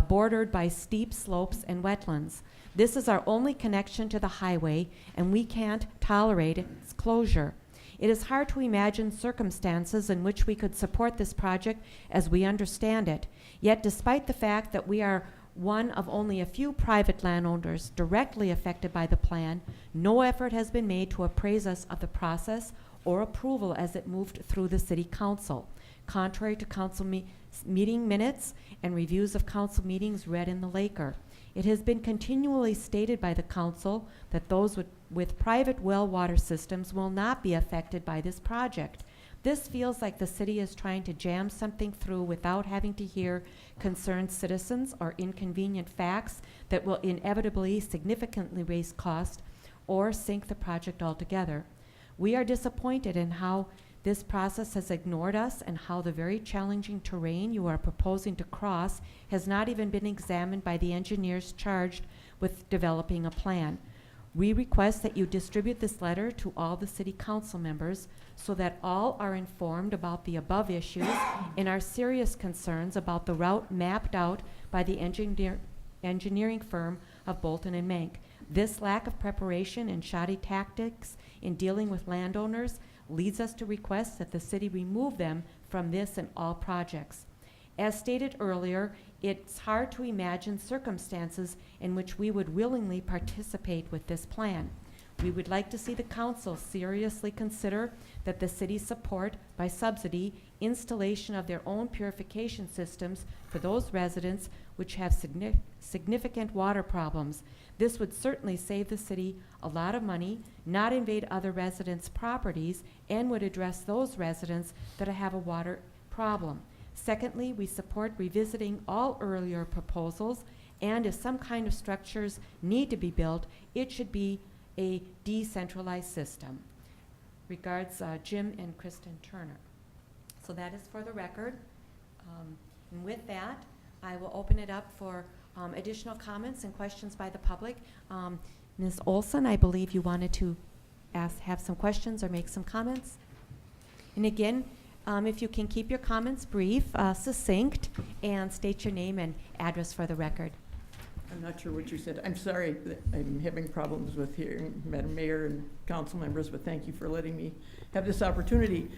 bordered by steep slopes and wetlands. This is our only connection to the highway, and we can't tolerate its closure. It is hard to imagine circumstances in which we could support this project as we understand it. Yet, despite the fact that we are one of only a few private landowners directly affected by the plan, no effort has been made to appraise us of the process or approval as it moved through the city council, contrary to council meeting minutes and reviews of council meetings read in the Laker. It has been continually stated by the council that those with private well water systems will not be affected by this project. This feels like the city is trying to jam something through without having to hear concerned citizens or inconvenient facts that will inevitably significantly raise cost or sink the project altogether. We are disappointed in how this process has ignored us and how the very challenging terrain you are proposing to cross has not even been examined by the engineers charged with developing a plan. We request that you distribute this letter to all the city council members so that all are informed about the above issues and our serious concerns about the route mapped out by the engineering firm of Bolton and Mank. This lack of preparation and shoddy tactics in dealing with landowners leads us to request that the city remove them from this and all projects. As stated earlier, it's hard to imagine circumstances in which we would willingly participate with this plan. We would like to see the council seriously consider that the city support, by subsidy, installation of their own purification systems for those residents which have significant water problems. This would certainly save the city a lot of money, not invade other residents' properties, and would address those residents that have a water problem. Secondly, we support revisiting all earlier proposals, and if some kind of structures need to be built, it should be a decentralized system. Regards, Jim and Kristen Turner. So that is for the record. And with that, I will open it up for additional comments and questions by the public. Ms. Olson, I believe you wanted to have some questions or make some comments. And again, if you can keep your comments brief, succinct, and state your name and address for the record. I'm not sure what you said. I'm sorry that I'm having problems with hearing Madam Mayor and council members, but thank you for letting me have this opportunity.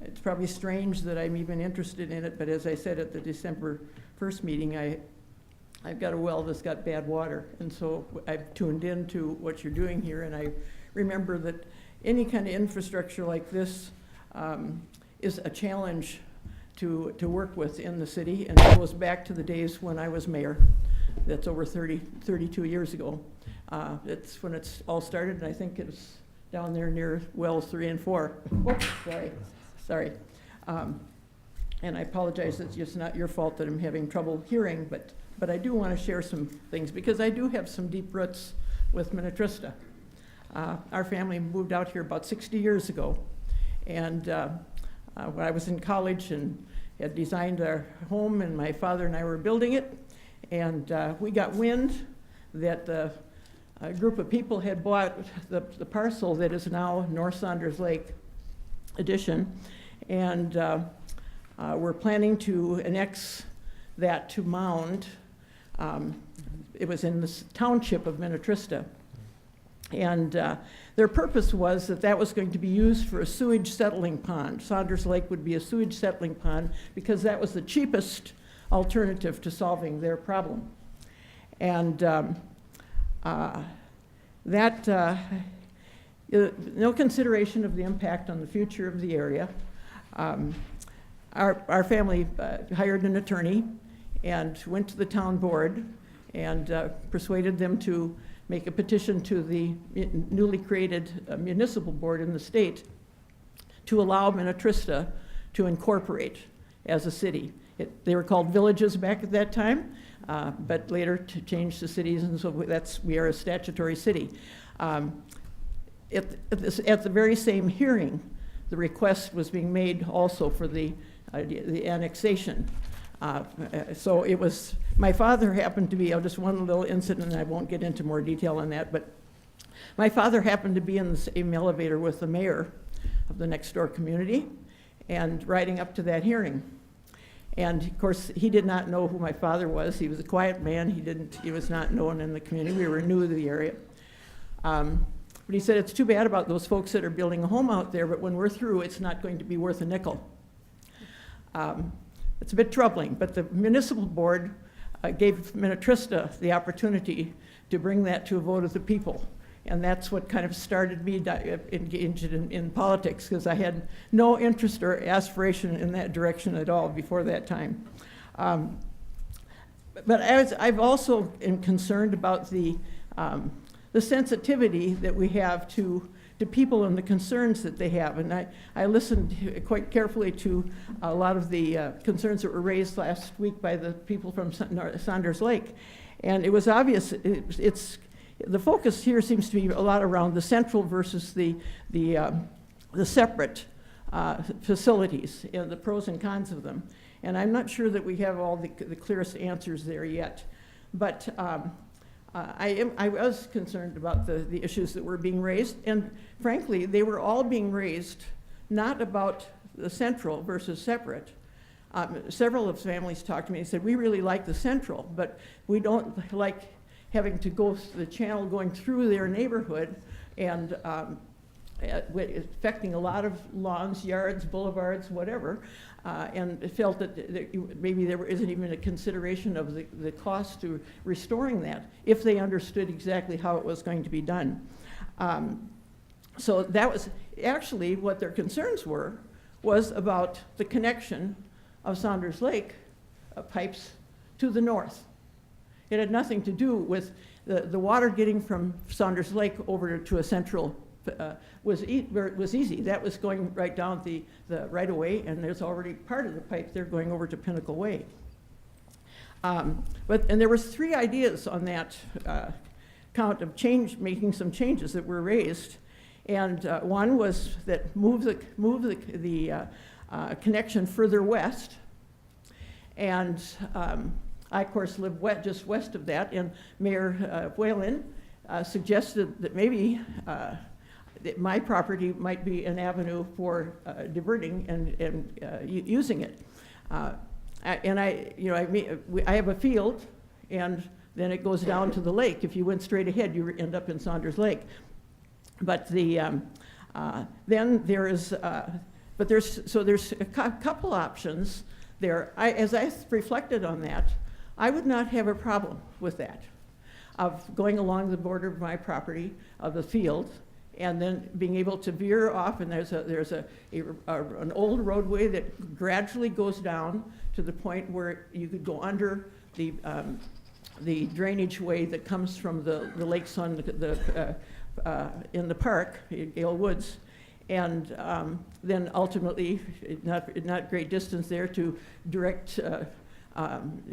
It's probably strange that I'm even interested in it, but as I said at the December 1st meeting, I've got a well that's got bad water, and so I've tuned into what you're doing here, and I remember that any kind of infrastructure like this is a challenge to work with in the city, and it goes back to the days when I was mayor. That's over 32 years ago. That's when it's all started, and I think it's down there near wells 3 and 4. Oops, sorry. And I apologize, it's just not your fault that I'm having trouble hearing, but I do want to share some things because I do have some deep roots with Minnetrista. Our family moved out here about 60 years ago. And when I was in college and had designed our home, and my father and I were building it, and we got wind that a group of people had bought the parcel that is now North Saunders Lake Addition, and we're planning to annex that to Mound. It was in the township of Minnetrista. And their purpose was that that was going to be used for a sewage settling pond. Saunders Lake would be a sewage settling pond because that was the cheapest alternative to solving their problem. And no consideration of the impact on the future of the area. Our family hired an attorney and went to the town board and persuaded them to make a petition to the newly created municipal board in the state to allow Minnetrista to incorporate as a city. They were called villages back at that time, but later to change to cities, and so we are a statutory city. At the very same hearing, the request was being made also for the annexation. So it was, my father happened to be, just one little incident, and I won't get into more detail on that, but my father happened to be in the same elevator with the mayor of the next door community and riding up to that hearing. And of course, he did not know who my father was. He was a quiet man. He was not known in the community. We were new to the area. But he said, it's too bad about those folks that are building a home out there, but when we're through, it's not going to be worth a nickel. It's a bit troubling, but the municipal board gave Minnetrista the opportunity to bring that to a vote of the people. And that's what kind of started me engaged in politics, because I had no interest or aspiration in that direction at all before that time. But I've also been concerned about the sensitivity that we have to people and the concerns that they have. And I listened quite carefully to a lot of the concerns that were raised last week by the people from Saunders Lake. And it was obvious, the focus here seems to be a lot around the central versus the separate facilities and the pros and cons of them. And I'm not sure that we have all the clearest answers there yet. But I was concerned about the issues that were being raised, and frankly, they were all being raised not about the central versus separate. Several of the families talked to me and said, we really like the central, but we don't like having to go the channel going through their neighborhood and affecting a lot of lawns, yards, boulevards, whatever, and felt that maybe there isn't even a consideration of the cost to restoring that if they understood exactly how it was going to be done. So that was actually what their concerns was about the connection of Saunders Lake pipes to the north. It had nothing to do with the water getting from Saunders Lake over to a central was easy. That was going right down the right of way, and there's already part of the pipe there going over to Pinnacle Way. And there was 3 ideas on that count of making some changes that were raised, and one was that move the connection further west, and I, of course, live just west of that, and Mayor Whalen suggested that maybe that my property might be an avenue for diverting and using it. And I have a field, and then it goes down to the lake. If you went straight ahead, you end up in Saunders Lake. But then there's a couple options there. As I reflected on that, I would not have a problem with that, of going along the border of my property, of the field, and then being able to veer off, and there's an old roadway that gradually goes down to the point where you could go under the drainage way that comes from the lakes on in the park, Gale Woods, And then ultimately, not great distance there to direct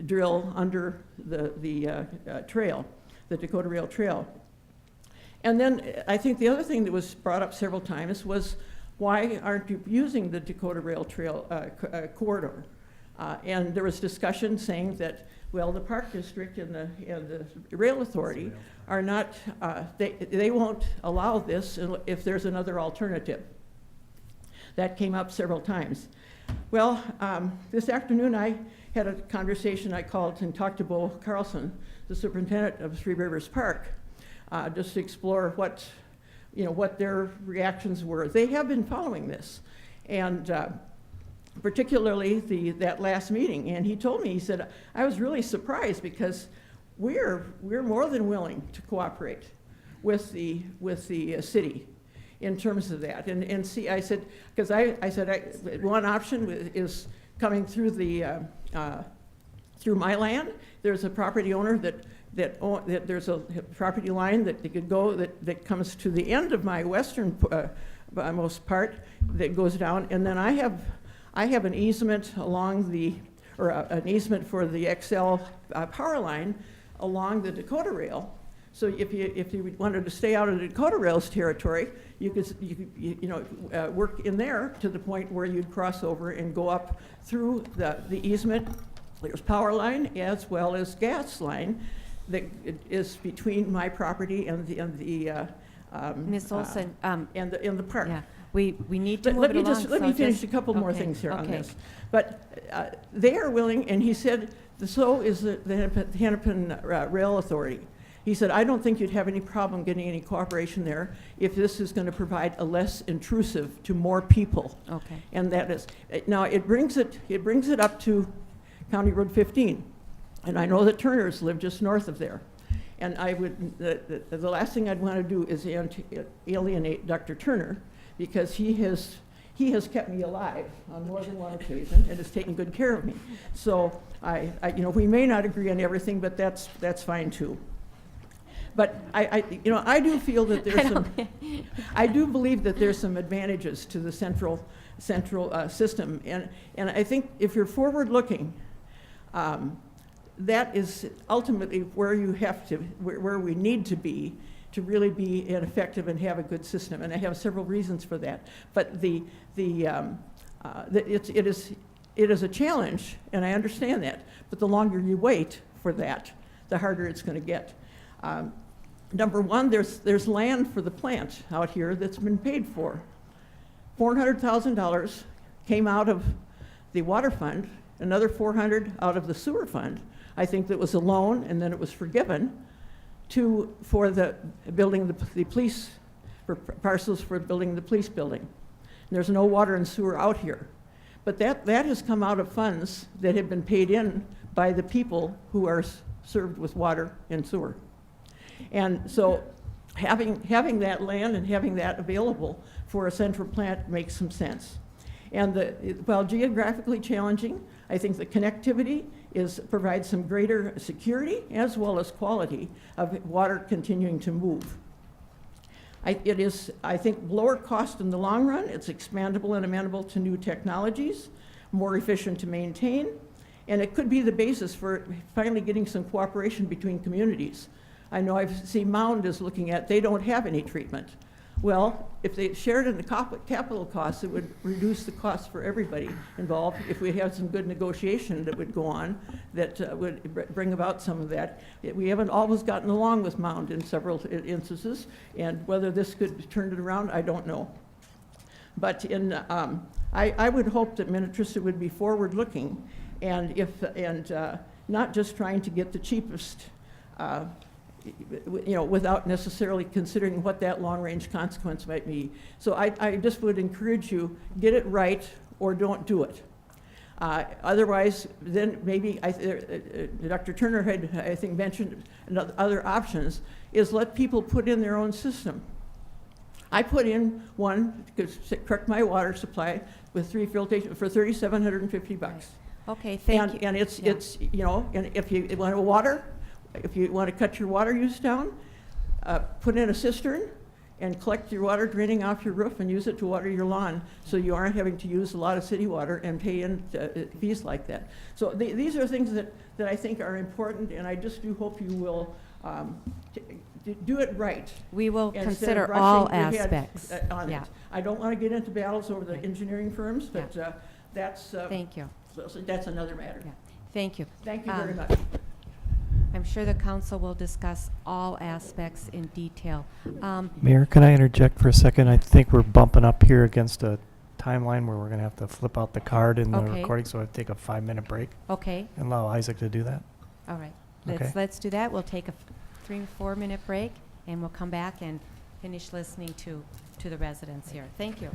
drill under the trail, the Dakota Rail Trail. And then I think the other thing that was brought up several times was, why aren't you using the Dakota Rail Trail corridor? And there was discussion saying that, well, the Park District and the Rail Authority are not, they won't allow this if there's another alternative. That came up several times. Well, this afternoon I had a conversation. I called and talked to Bo Carlson, the superintendent of Three Rivers Park, just to explore what their reactions were. They have been following this, and particularly that last meeting. And he told me, he said, I was really surprised because we're more than willing to cooperate with the city in terms of that. And see, I said, because I said one option is coming through through my land. There's a property owner that there's a property line that they could go that comes to the end of my western most part that goes down, and then I have an easement along an easement for the XL power line along the Dakota Rail. So if you wanted to stay out of the Dakota Rail's territory, you could work in there to the point where you'd cross over and go up through the easement. There's power line as well as gas line that is between my property and the Ms. Olson, and the park. yeah, we need to move Let it me along. let me so finish just- a couple more okay, things here on okay. this. But they are willing, and he said, so is the Hennepin Rail Authority. He said, I don't think you'd have any problem getting any cooperation there if this is going to provide a less intrusive to more people. Okay. And that is, now it brings it up to County Road 15. And I know that Turners live just north of there. And I would, the last thing I'd want to do is alienate Dr. Turner, because he has kept me alive on more than one occasion and has taken good care of me. So we may not agree on everything, but that's fine too. But I do feel that there's I do believe that there's some advantages to the central system, and I think if you're forward looking, that is ultimately where where we need to be to really be effective and have a good system. And I have several reasons for that. But it is a challenge, and I understand that. But the longer you wait for that, the harder it's going to get. Number one, there's land for the plant out here that's been paid for. $400,000 came out of the water fund, another $400,000 out of the sewer fund. I think that was a loan, and then it was forgiven for the building the police, for parcels for building the police building. And there's no water and sewer out here. But that has come out of funds that have been paid in by the people who are served with water and sewer. And so having that land and having that available for a central plant makes some sense. And while geographically challenging, I think the connectivity provides some greater security as well as quality of water continuing to move. It is, I think, lower cost in the long run. It's expandable and amenable to new technologies, more efficient to maintain, and it could be the basis for finally getting some cooperation between communities. I know I've seen Mound is looking at, they don't have any treatment. Well, if they shared in the capital costs, it would reduce the cost for everybody involved. If we had some good negotiation that would go on, that would bring about some of that. We haven't always gotten along with Mound in several instances, and whether this could turn it around, I don't know. But I would hope that Minnetrista would be forward-looking, and not just trying to get the cheapest. Without necessarily considering what that long-range consequence might be. So I just would encourage you, get it right or don't do it. Otherwise, then maybe, Dr. Turner had, I think, mentioned other options, is let people put in their own system. I put in one to correct my water supply with 3 filtration for $3,750. Okay, thank you. And it's and if you want water, if you want to cut your water use down, put in a cistern and collect your water draining off your roof and use it to water your lawn, so you aren't having to use a lot of city water and pay in fees like that. So these are things that I think are important, and I just do hope you will do it right. We will instead of consider rushing all your head, aspects. On Yeah. it. I don't want to get into battles over the engineering firms, but that's, Thank you. that's another matter. Yeah. Thank you. Thank you very Um, much. I'm sure the council will discuss all aspects in detail. Mayor, can I interject for a second? I think we're bumping up here against a timeline where we're going to have to flip out the card in the Okay. recording, so I'll take a 5-minute break Okay, and allow Isaac to do that. all right. Okay. Let's do that. We'll take a 3 or 4 minute break, and we'll come back and finish listening to the residents here. Thank you.